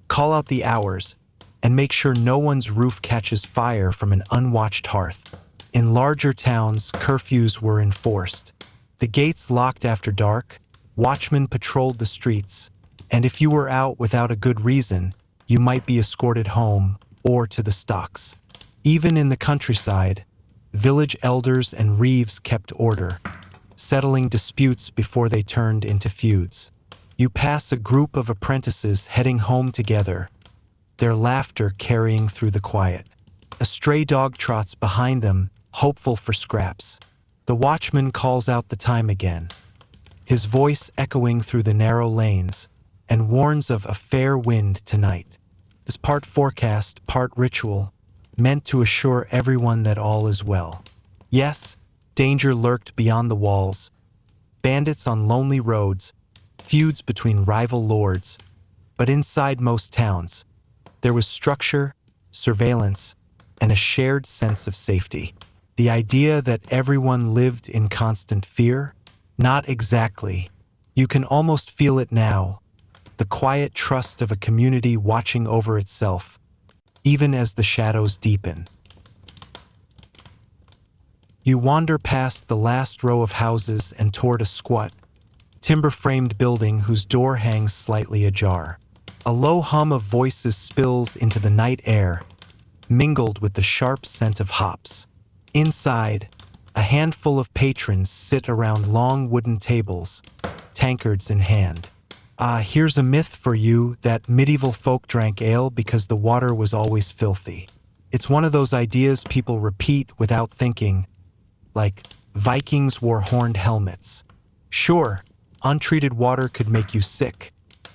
call out the hours, and make sure no one's roof catches fire from an unwatched hearth. In larger towns, curfews were enforced. The gates locked after dark, watchmen patrolled the streets, and if you were out without a good reason, you might be escorted home or to the stocks. Even in the countryside, village elders and reeves kept order, settling disputes before they turned into feuds. You pass a group of apprentices heading home together, their laughter carrying through the quiet. A stray dog trots behind them, hopeful for scraps. The watchman calls out the time again, his voice echoing through the narrow lanes, and warns of a fair wind tonight. It's part forecast, part ritual, meant to assure everyone that all is well. Yes, danger lurked beyond the walls. Bandits on lonely roads, feuds between rival lords, but inside most towns, there was structure, surveillance, and a shared sense of safety. The idea that everyone lived in constant fear? Not exactly. You can almost feel it now, the quiet trust of a community watching over itself, even as the shadows deepen. You wander past the last row of houses and toward a squat, timber-framed building whose door hangs slightly ajar. A low hum of voices spills into the night air, mingled with the sharp scent of hops. Inside, a handful of patrons sit around long wooden tables, tankards in hand. Here's a myth for you that medieval folk drank ale because the water was always filthy. It's one of those ideas people repeat without thinking, like Vikings wore horned helmets. Sure, untreated water could make you sick,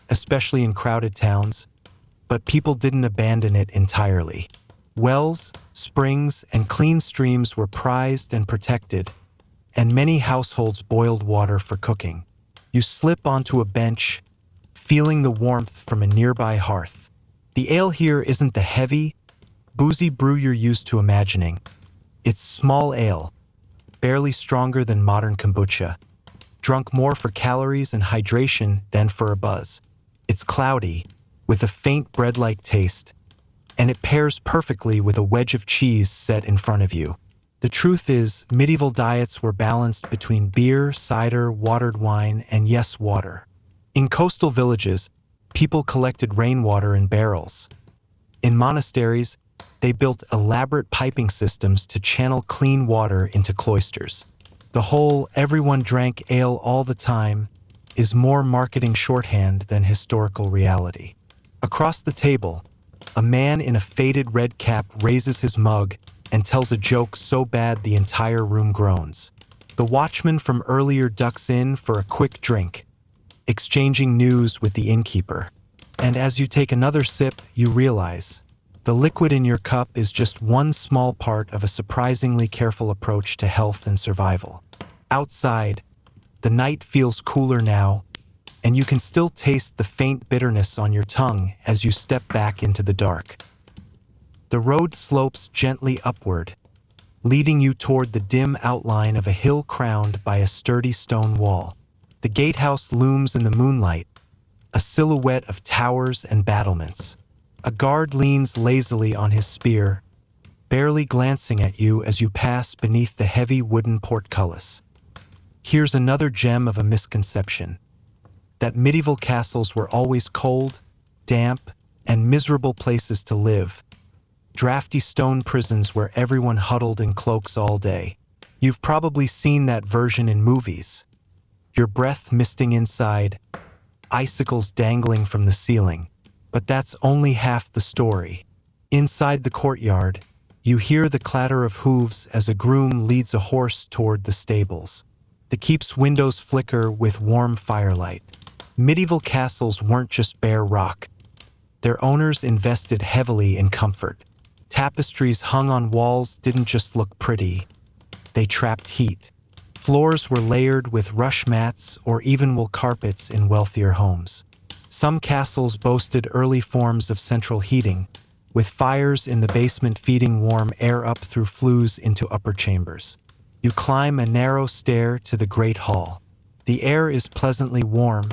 especially in crowded towns, but people didn't abandon it entirely. Wells, springs, and clean streams were prized and protected, and many households boiled water for cooking. You slip onto a bench, feeling the warmth from a nearby hearth. The ale here isn't the heavy, boozy brew you're used to imagining. It's small ale, barely stronger than modern kombucha, drunk more for calories and hydration than for a buzz. It's cloudy, with a faint bread-like taste, and it pairs perfectly with a wedge of cheese set in front of you. The truth is, medieval diets were balanced between beer, cider, watered wine, and yes, water. In coastal villages, people collected rainwater in barrels. In monasteries, they built elaborate piping systems to channel clean water into cloisters. The whole "everyone drank ale all the time" is more marketing shorthand than historical reality. Across the table, a man in a faded red cap raises his mug, and tells a joke so bad the entire room groans. The watchman from earlier ducks in for a quick drink, exchanging news with the innkeeper. And as you take another sip, you realize the liquid in your cup is just one small part of a surprisingly careful approach to health and survival. Outside, the night feels cooler now, and you can still taste the faint bitterness on your tongue as you step back into the dark. The road slopes gently upward, leading you toward the dim outline of a hill crowned by a sturdy stone wall. The gatehouse looms in the moonlight, a silhouette of towers and battlements. A guard leans lazily on his spear, barely glancing at you as you pass beneath the heavy wooden portcullis. Here's another gem of a misconception: that medieval castles were always cold, damp, and miserable places to live. Drafty stone prisons where everyone huddled in cloaks all day. You've probably seen that version in movies. Your breath misting inside, icicles dangling from the ceiling. But that's only half the story. Inside the courtyard, you hear the clatter of hooves as a groom leads a horse toward the stables. The keep's windows flicker with warm firelight. Medieval castles weren't just bare rock. Their owners invested heavily in comfort. Tapestries hung on walls didn't just look pretty, they trapped heat. Floors were layered with rush mats or even wool carpets in wealthier homes. Some castles boasted early forms of central heating, with fires in the basement feeding warm air up through flues into upper chambers. You climb a narrow stair to the great hall. The air is pleasantly warm,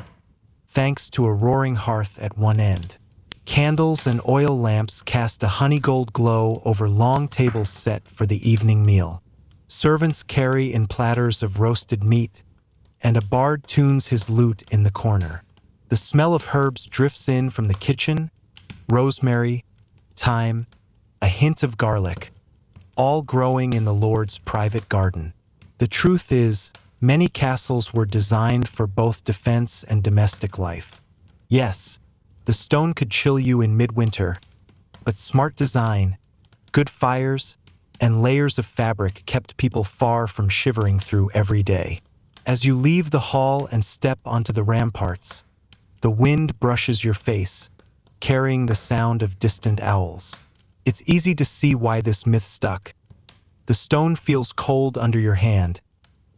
thanks to a roaring hearth at one end. Candles and oil lamps cast a honey-gold glow over long tables set for the evening meal. Servants carry in platters of roasted meat, and a bard tunes his lute in the corner. The smell of herbs drifts in from the kitchen: rosemary, thyme, a hint of garlic, all growing in the Lord's private garden. The truth is, many castles were designed for both defense and domestic life. Yes, the stone could chill you in midwinter, but smart design, good fires, and layers of fabric kept people far from shivering through every day. As you leave the hall and step onto the ramparts, the wind brushes your face, carrying the sound of distant owls. It's easy to see why this myth stuck. The stone feels cold under your hand,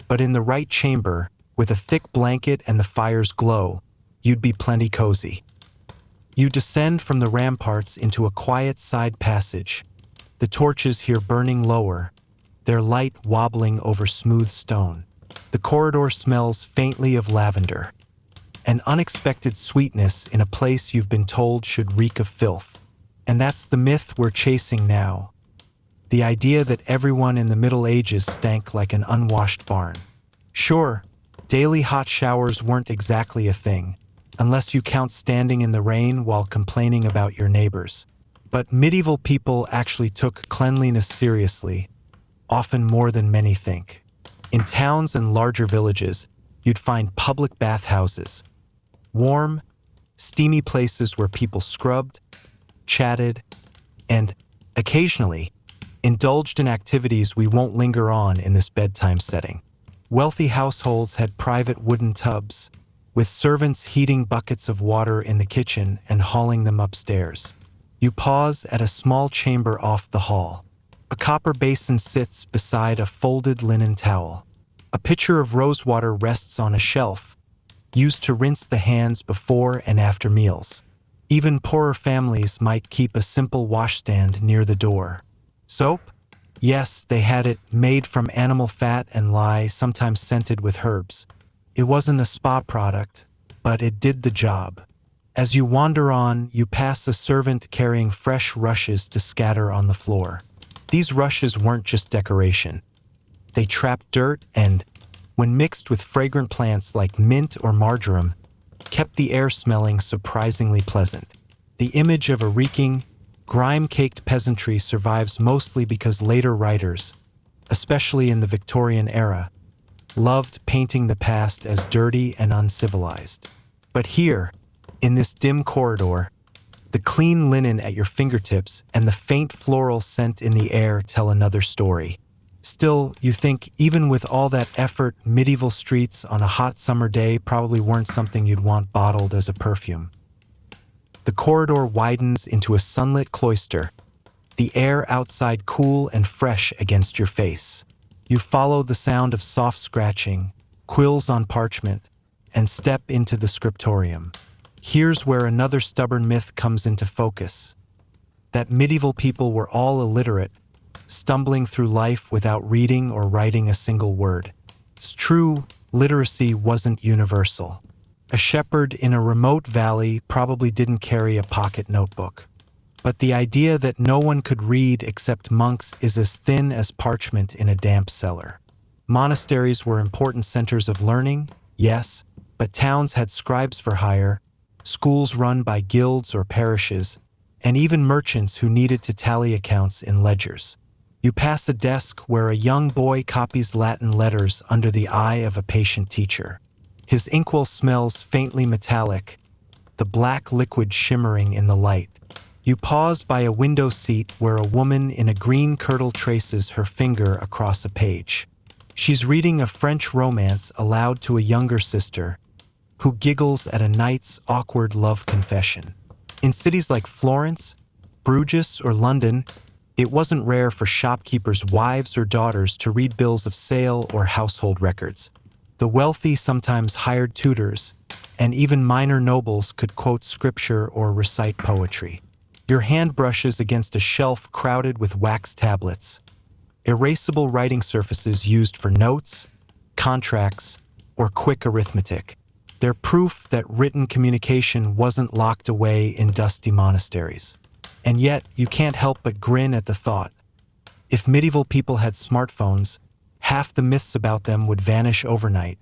but in the right chamber, with a thick blanket and the fire's glow, you'd be plenty cozy. You descend from the ramparts into a quiet side passage, the torches here burning lower, their light wobbling over smooth stone. The corridor smells faintly of lavender, an unexpected sweetness in a place you've been told should reek of filth. And that's the myth we're chasing now. The idea that everyone in the Middle Ages stank like an unwashed barn. Sure, daily hot showers weren't exactly a thing, unless you count standing in the rain while complaining about your neighbors. But medieval people actually took cleanliness seriously, often more than many think. In towns and larger villages, you'd find public bathhouses, warm, steamy places where people scrubbed, chatted, and, occasionally, indulged in activities we won't linger on in this bedtime setting. Wealthy households had private wooden tubs, with servants heating buckets of water in the kitchen and hauling them upstairs. You pause at a small chamber off the hall. A copper basin sits beside a folded linen towel. A pitcher of rosewater rests on a shelf, used to rinse the hands before and after meals. Even poorer families might keep a simple washstand near the door. Soap? Yes, they had it, made from animal fat and lye, sometimes scented with herbs. It wasn't a spa product, but it did the job. As you wander on, you pass a servant carrying fresh rushes to scatter on the floor. These rushes weren't just decoration. They trapped dirt and, when mixed with fragrant plants like mint or marjoram, kept the air smelling surprisingly pleasant. The image of a reeking, grime-caked peasantry survives mostly because later writers, especially in the Victorian era, loved painting the past as dirty and uncivilized. But here, in this dim corridor, The clean linen at your fingertips and the faint floral scent in the air tell another story. Still, you think even with all that effort, medieval streets on a hot summer day probably weren't something you'd want bottled as a perfume. The corridor widens into a sunlit cloister, the air outside cool and fresh against your face. You follow the sound of soft scratching, quills on parchment, and step into the scriptorium. Here's where another stubborn myth comes into focus: that medieval people were all illiterate, stumbling through life without reading or writing a single word. It's true, literacy wasn't universal. A shepherd in a remote valley probably didn't carry a pocket notebook. But the idea that no one could read except monks is as thin as parchment in a damp cellar. Monasteries were important centers of learning, yes, but towns had scribes for hire, schools run by guilds or parishes, and even merchants who needed to tally accounts in ledgers. You pass a desk where a young boy copies Latin letters under the eye of a patient teacher. His inkwell smells faintly metallic, the black liquid shimmering in the light. You pause by a window seat where a woman in a green kirtle traces her finger across a page. She's reading a French romance aloud to a younger sister, who giggles at a knight's awkward love confession. In cities like Florence, Bruges, or London, it wasn't rare for shopkeepers' wives or daughters to read bills of sale or household records. The wealthy sometimes hired tutors, and even minor nobles could quote scripture or recite poetry. Your hand brushes against a shelf crowded with wax tablets, erasable writing surfaces used for notes, contracts, or quick arithmetic. They're proof that written communication wasn't locked away in dusty monasteries. And yet, you can't help but grin at the thought. If medieval people had smartphones, half the myths about them would vanish overnight,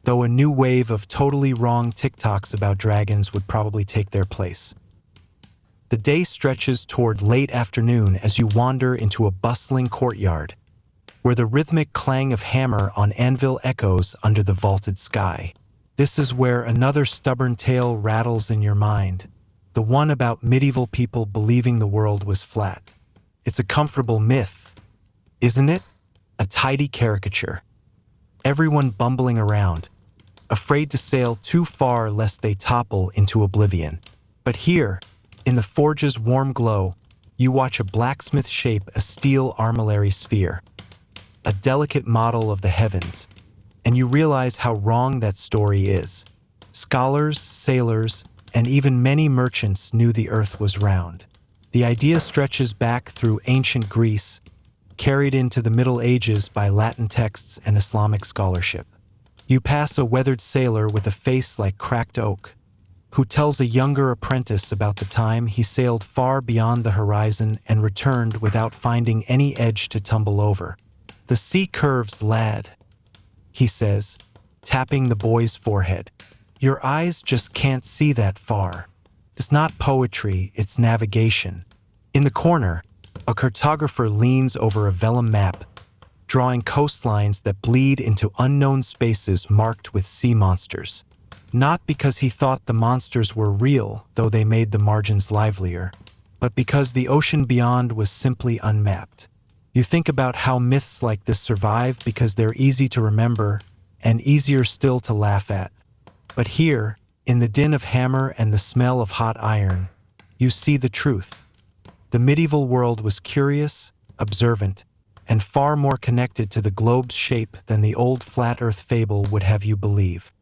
though a new wave of totally wrong TikToks about dragons would probably take their place. The day stretches toward late afternoon as you wander into a bustling courtyard, where the rhythmic clang of hammer on anvil echoes under the vaulted sky. This is where another stubborn tale rattles in your mind, the one about medieval people believing the world was flat. It's a comfortable myth, isn't it? A tidy caricature. Everyone bumbling around, afraid to sail too far lest they topple into oblivion. But here, in the forge's warm glow, you watch a blacksmith shape a steel armillary sphere, a delicate model of the heavens, and you realize how wrong that story is. Scholars, sailors, and even many merchants knew the earth was round. The idea stretches back through ancient Greece, carried into the Middle Ages by Latin texts and Islamic scholarship. You pass a weathered sailor with a face like cracked oak, who tells a younger apprentice about the time he sailed far beyond the horizon and returned without finding any edge to tumble over. "The sea curves, lad," he says, tapping the boy's forehead. "Your eyes just can't see that far." It's not poetry, it's navigation. In the corner, a cartographer leans over a vellum map, drawing coastlines that bleed into unknown spaces marked with sea monsters. Not because he thought the monsters were real, though they made the margins livelier, but because the ocean beyond was simply unmapped. You think about how myths like this survive because they're easy to remember and easier still to laugh at. But here, in the din of hammer and the smell of hot iron, you see the truth. The medieval world was curious, observant, and far more connected to the globe's shape than the old flat earth fable would have you believe.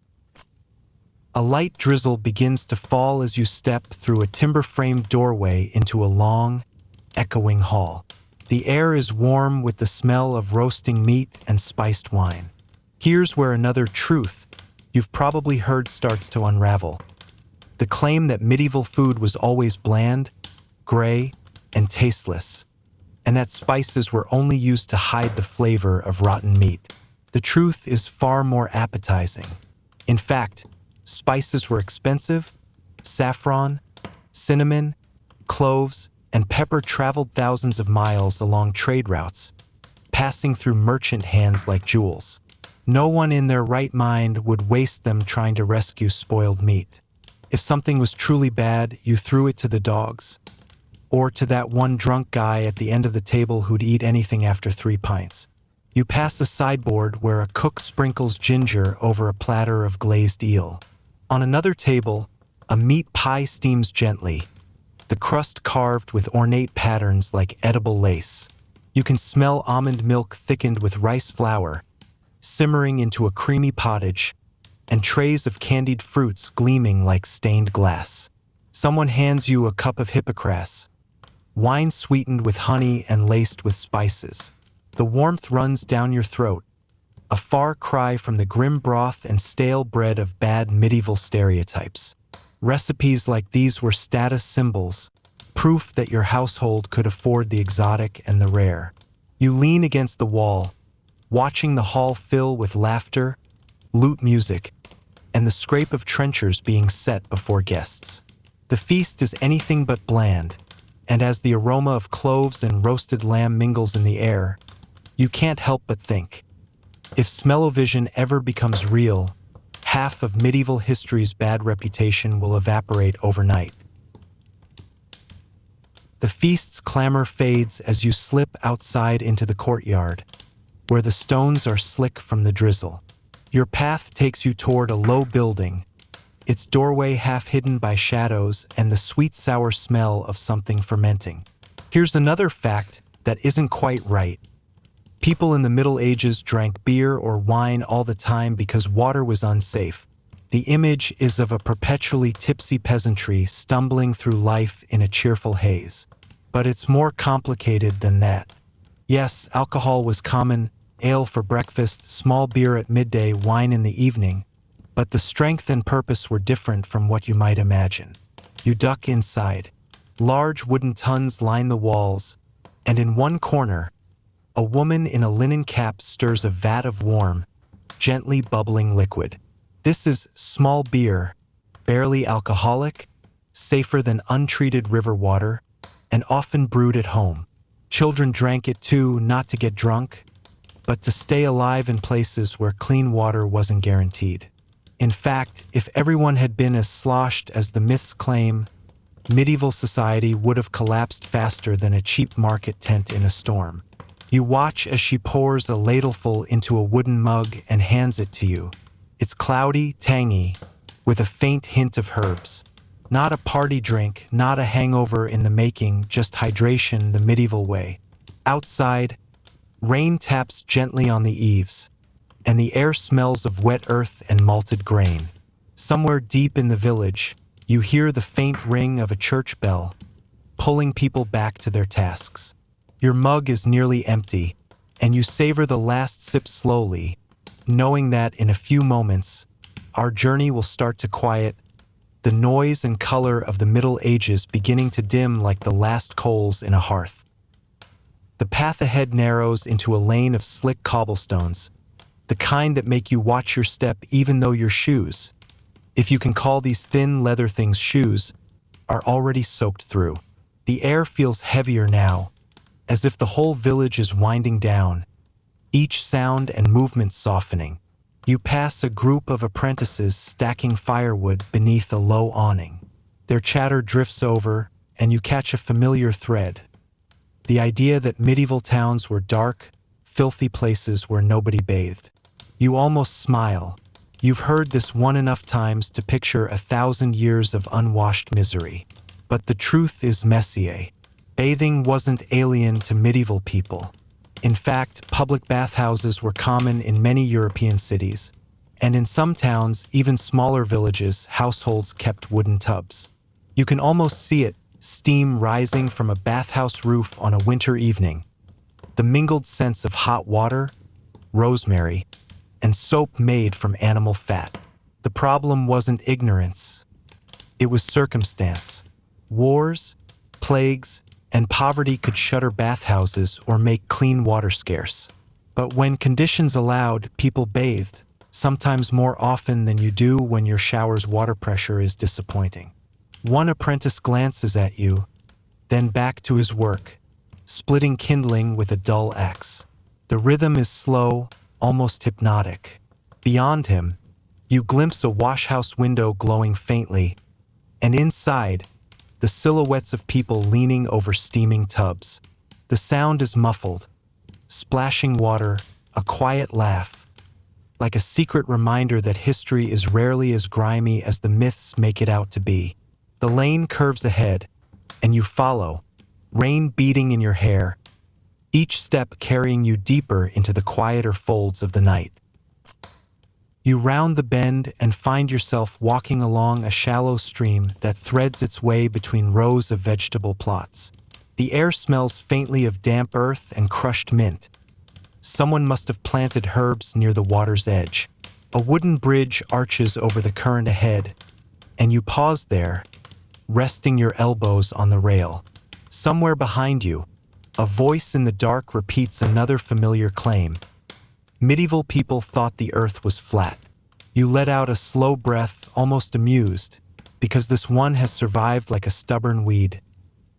A light drizzle begins to fall as you step through a timber-framed doorway into a long, echoing hall. The air is warm with the smell of roasting meat and spiced wine. Here's where another truth you've probably heard starts to unravel. The claim that medieval food was always bland, gray, and tasteless, and that spices were only used to hide the flavor of rotten meat. The truth is far more appetizing. In fact, spices were expensive. Saffron, cinnamon, cloves, and pepper traveled thousands of miles along trade routes, passing through merchant hands like jewels. No one in their right mind would waste them trying to rescue spoiled meat. If something was truly bad, you threw it to the dogs, or to that one drunk guy at the end of the table who'd eat anything after 3 pints. You pass a sideboard where a cook sprinkles ginger over a platter of glazed eel. On another table, a meat pie steams gently, the crust carved with ornate patterns like edible lace. You can smell almond milk thickened with rice flour, simmering into a creamy pottage, and trays of candied fruits gleaming like stained glass. Someone hands you a cup of hippocras, wine sweetened with honey and laced with spices. The warmth runs down your throat, a far cry from the grim broth and stale bread of bad medieval stereotypes. Recipes like these were status symbols, proof that your household could afford the exotic and the rare. You lean against the wall, watching the hall fill with laughter, lute music, and the scrape of trenchers being set before guests. The feast is anything but bland, and as the aroma of cloves and roasted lamb mingles in the air, you can't help but think, if smell-o-vision ever becomes real, half of medieval history's bad reputation will evaporate overnight. The feast's clamor fades as you slip outside into the courtyard, where the stones are slick from the drizzle. Your path takes you toward a low building, its doorway half hidden by shadows and the sweet-sour smell of something fermenting. Here's another fact that isn't quite right. People in the Middle Ages drank beer or wine all the time because water was unsafe. The image is of a perpetually tipsy peasantry stumbling through life in a cheerful haze. But it's more complicated than that. Yes, alcohol was common, ale for breakfast, small beer at midday, wine in the evening, but the strength and purpose were different from what you might imagine. You duck inside. Large wooden tuns line the walls, and in one corner, a woman in a linen cap stirs a vat of warm, gently bubbling liquid. This is small beer, barely alcoholic, safer than untreated river water, and often brewed at home. Children drank it too, not to get drunk, but to stay alive in places where clean water wasn't guaranteed. In fact, if everyone had been as sloshed as the myths claim, medieval society would have collapsed faster than a cheap market tent in a storm. You watch as she pours a ladleful into a wooden mug and hands it to you. It's cloudy, tangy, with a faint hint of herbs. Not a party drink, not a hangover in the making, just hydration the medieval way. Outside, rain taps gently on the eaves, and the air smells of wet earth and malted grain. Somewhere deep in the village, you hear the faint ring of a church bell, pulling people back to their tasks. Your mug is nearly empty, and you savor the last sip slowly, knowing that in a few moments, our journey will start to quiet, the noise and color of the Middle Ages beginning to dim like the last coals in a hearth. The path ahead narrows into a lane of slick cobblestones, the kind that make you watch your step even though your shoes, if you can call these thin leather things shoes, are already soaked through. The air feels heavier now, as if the whole village is winding down, each sound and movement softening. You pass a group of apprentices stacking firewood beneath a low awning. Their chatter drifts over, and you catch a familiar thread. The idea that medieval towns were dark, filthy places where nobody bathed. You almost smile. You've heard this one enough times to picture 1,000 years of unwashed misery. But the truth is messier. Bathing wasn't alien to medieval people. In fact, public bathhouses were common in many European cities, and in some towns, even smaller villages, households kept wooden tubs. You can almost see it, steam rising from a bathhouse roof on a winter evening. The mingled scents of hot water, rosemary, and soap made from animal fat. The problem wasn't ignorance. It was circumstance. Wars, plagues, and poverty could shutter bathhouses or make clean water scarce. But when conditions allowed, people bathed, sometimes more often than you do when your shower's water pressure is disappointing. One apprentice glances at you, then back to his work, splitting kindling with a dull axe. The rhythm is slow, almost hypnotic. Beyond him, you glimpse a washhouse window glowing faintly, And inside, the silhouettes of people leaning over steaming tubs. The sound is muffled, splashing water, a quiet laugh, like a secret reminder that history is rarely as grimy as the myths make it out to be. The lane curves ahead, and you follow, rain beating in your hair, each step carrying you deeper into the quieter folds of the night. You round the bend and find yourself walking along a shallow stream that threads its way between rows of vegetable plots. The air smells faintly of damp earth and crushed mint. Someone must have planted herbs near the water's edge. A wooden bridge arches over the current ahead, and you pause there, resting your elbows on the rail. Somewhere behind you, a voice in the dark repeats another familiar claim. Medieval people thought the earth was flat. You let out a slow breath, almost amused, because this one has survived like a stubborn weed.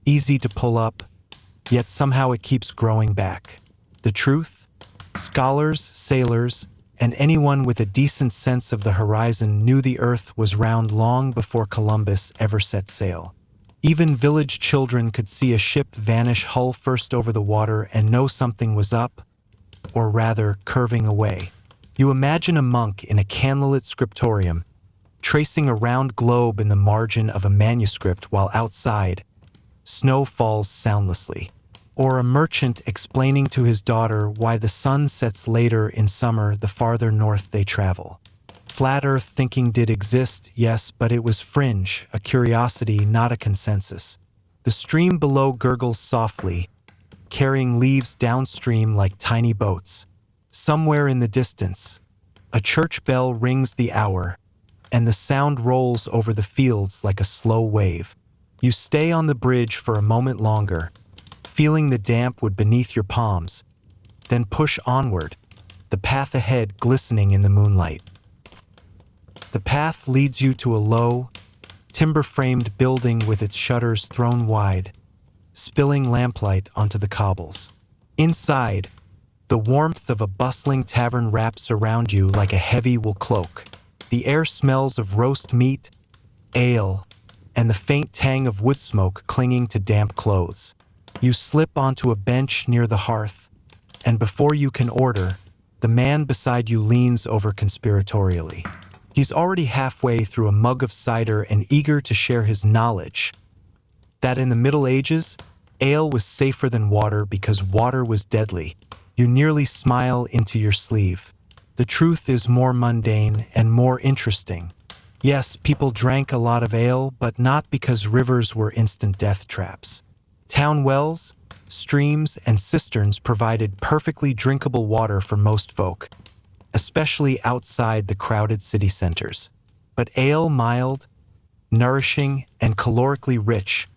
Easy to pull up, yet somehow it keeps growing back. The truth? Scholars, sailors, and anyone with a decent sense of the horizon knew the earth was round long before Columbus ever set sail. Even village children could see a ship vanish hull first over the water and know something was up, or rather, curving away. You imagine a monk in a candlelit scriptorium, tracing a round globe in the margin of a manuscript while outside, snow falls soundlessly. Or a merchant explaining to his daughter why the sun sets later in summer the farther north they travel. Flat Earth thinking did exist, yes, but it was fringe, a curiosity, not a consensus. The stream below gurgles softly, carrying leaves downstream like tiny boats. Somewhere in the distance, a church bell rings the hour, and the sound rolls over the fields like a slow wave. You stay on the bridge for a moment longer, feeling the damp wood beneath your palms, then push onward, the path ahead glistening in the moonlight. The path leads you to a low, timber-framed building with its shutters thrown wide, spilling lamplight onto the cobbles. Inside, the warmth of a bustling tavern wraps around you like a heavy wool cloak. The air smells of roast meat, ale, and the faint tang of wood smoke clinging to damp clothes. You slip onto a bench near the hearth, and before you can order, the man beside you leans over conspiratorially. He's already halfway through a mug of cider and eager to share his knowledge that in the Middle Ages, ale was safer than water because water was deadly. You nearly smile into your sleeve. The truth is more mundane and more interesting. Yes, people drank a lot of ale, but not because rivers were instant death traps. Town wells, streams, and cisterns provided perfectly drinkable water for most folk, especially outside the crowded city centers. But ale, mild, nourishing, and calorically rich,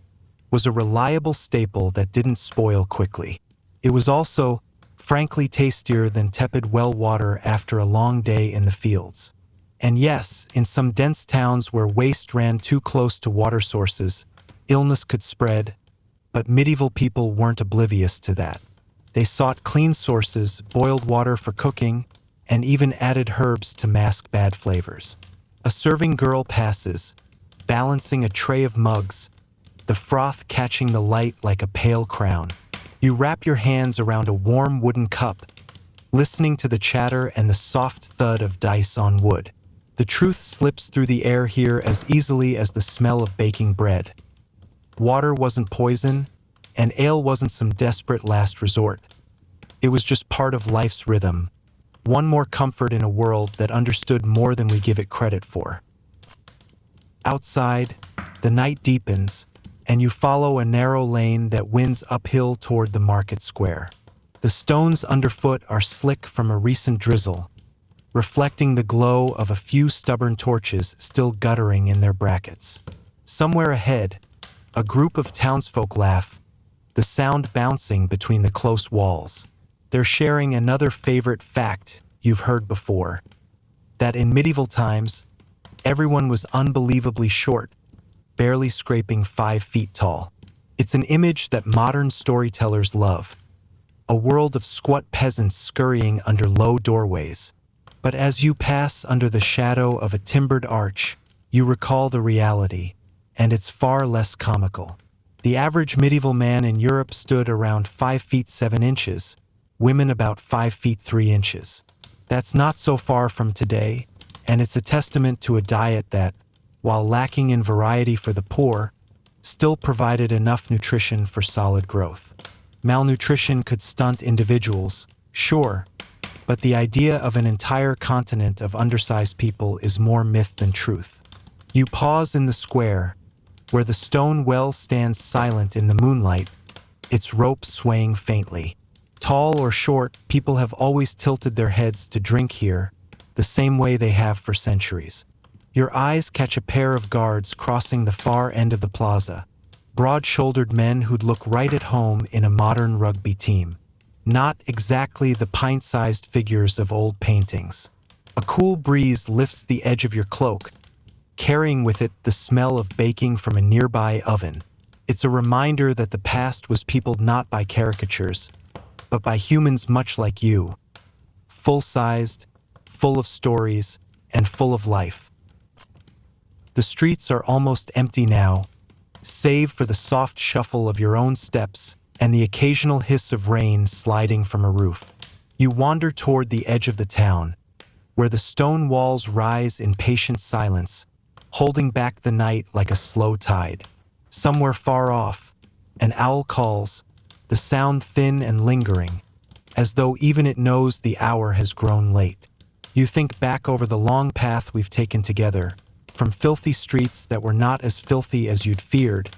was a reliable staple that didn't spoil quickly. It was also, frankly, tastier than tepid well water after a long day in the fields. And yes, in some dense towns where waste ran too close to water sources, illness could spread, but medieval people weren't oblivious to that. They sought clean sources, boiled water for cooking, and even added herbs to mask bad flavors. A serving girl passes, balancing a tray of mugs, the froth catching the light like a pale crown. You wrap your hands around a warm wooden cup, listening to the chatter and the soft thud of dice on wood. The truth slips through the air here as easily as the smell of baking bread. Water wasn't poison, and ale wasn't some desperate last resort. It was just part of life's rhythm, one more comfort in a world that understood more than we give it credit for. Outside, the night deepens, and you follow a narrow lane that winds uphill toward the market square. The stones underfoot are slick from a recent drizzle, reflecting the glow of a few stubborn torches still guttering in their brackets. Somewhere ahead, a group of townsfolk laugh, the sound bouncing between the close walls. They're sharing another favorite fact you've heard before, that in medieval times, everyone was unbelievably short, barely scraping 5 feet tall. It's an image that modern storytellers love, a world of squat peasants scurrying under low doorways. But as you pass under the shadow of a timbered arch, you recall the reality, and it's far less comical. The average medieval man in Europe stood around 5 feet 7 inches, women about 5 feet 3 inches. That's not so far from today, and it's a testament to a diet that, while lacking in variety for the poor, still provided enough nutrition for solid growth. Malnutrition could stunt individuals, sure, but the idea of an entire continent of undersized people is more myth than truth. You pause in the square, where the stone well stands silent in the moonlight, its rope swaying faintly. Tall or short, people have always tilted their heads to drink here, the same way they have for centuries. Your eyes catch a pair of guards crossing the far end of the plaza, broad-shouldered men who'd look right at home in a modern rugby team. Not exactly the pint-sized figures of old paintings. A cool breeze lifts the edge of your cloak, carrying with it the smell of baking from a nearby oven. It's a reminder that the past was peopled not by caricatures, but by humans much like you, full-sized, full of stories, and full of life. The streets are almost empty now, save for the soft shuffle of your own steps and the occasional hiss of rain sliding from a roof. You wander toward the edge of the town, where the stone walls rise in patient silence, holding back the night like a slow tide. Somewhere far off, an owl calls, the sound thin and lingering, as though even it knows the hour has grown late. You think back over the long path we've taken together, from filthy streets that were not as filthy as you'd feared,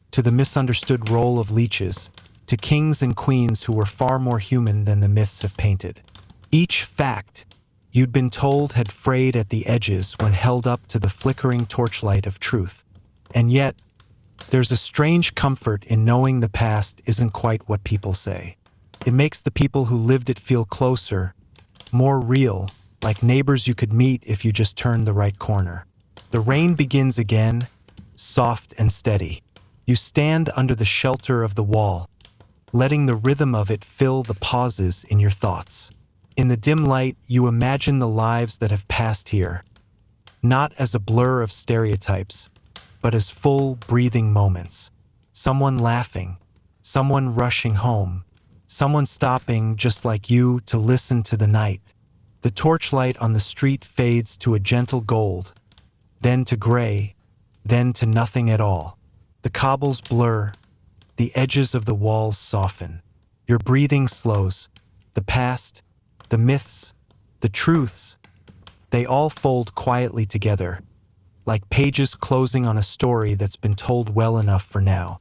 to the misunderstood role of leeches, to kings and queens who were far more human than the myths have painted. Each fact you'd been told had frayed at the edges when held up to the flickering torchlight of truth. And yet, there's a strange comfort in knowing the past isn't quite what people say. It makes the people who lived it feel closer, more real, like neighbors you could meet if you just turned the right corner. The rain begins again, soft and steady. You stand under the shelter of the wall, letting the rhythm of it fill the pauses in your thoughts. In the dim light, you imagine the lives that have passed here, not as a blur of stereotypes, but as full, breathing moments. Someone laughing, someone rushing home, someone stopping just like you to listen to the night. The torchlight on the street fades to a gentle gold, then to gray, then to nothing at all. The cobbles blur, the edges of the walls soften. Your breathing slows. The past, the myths, the truths, they all fold quietly together, like pages closing on a story that's been told well enough for now.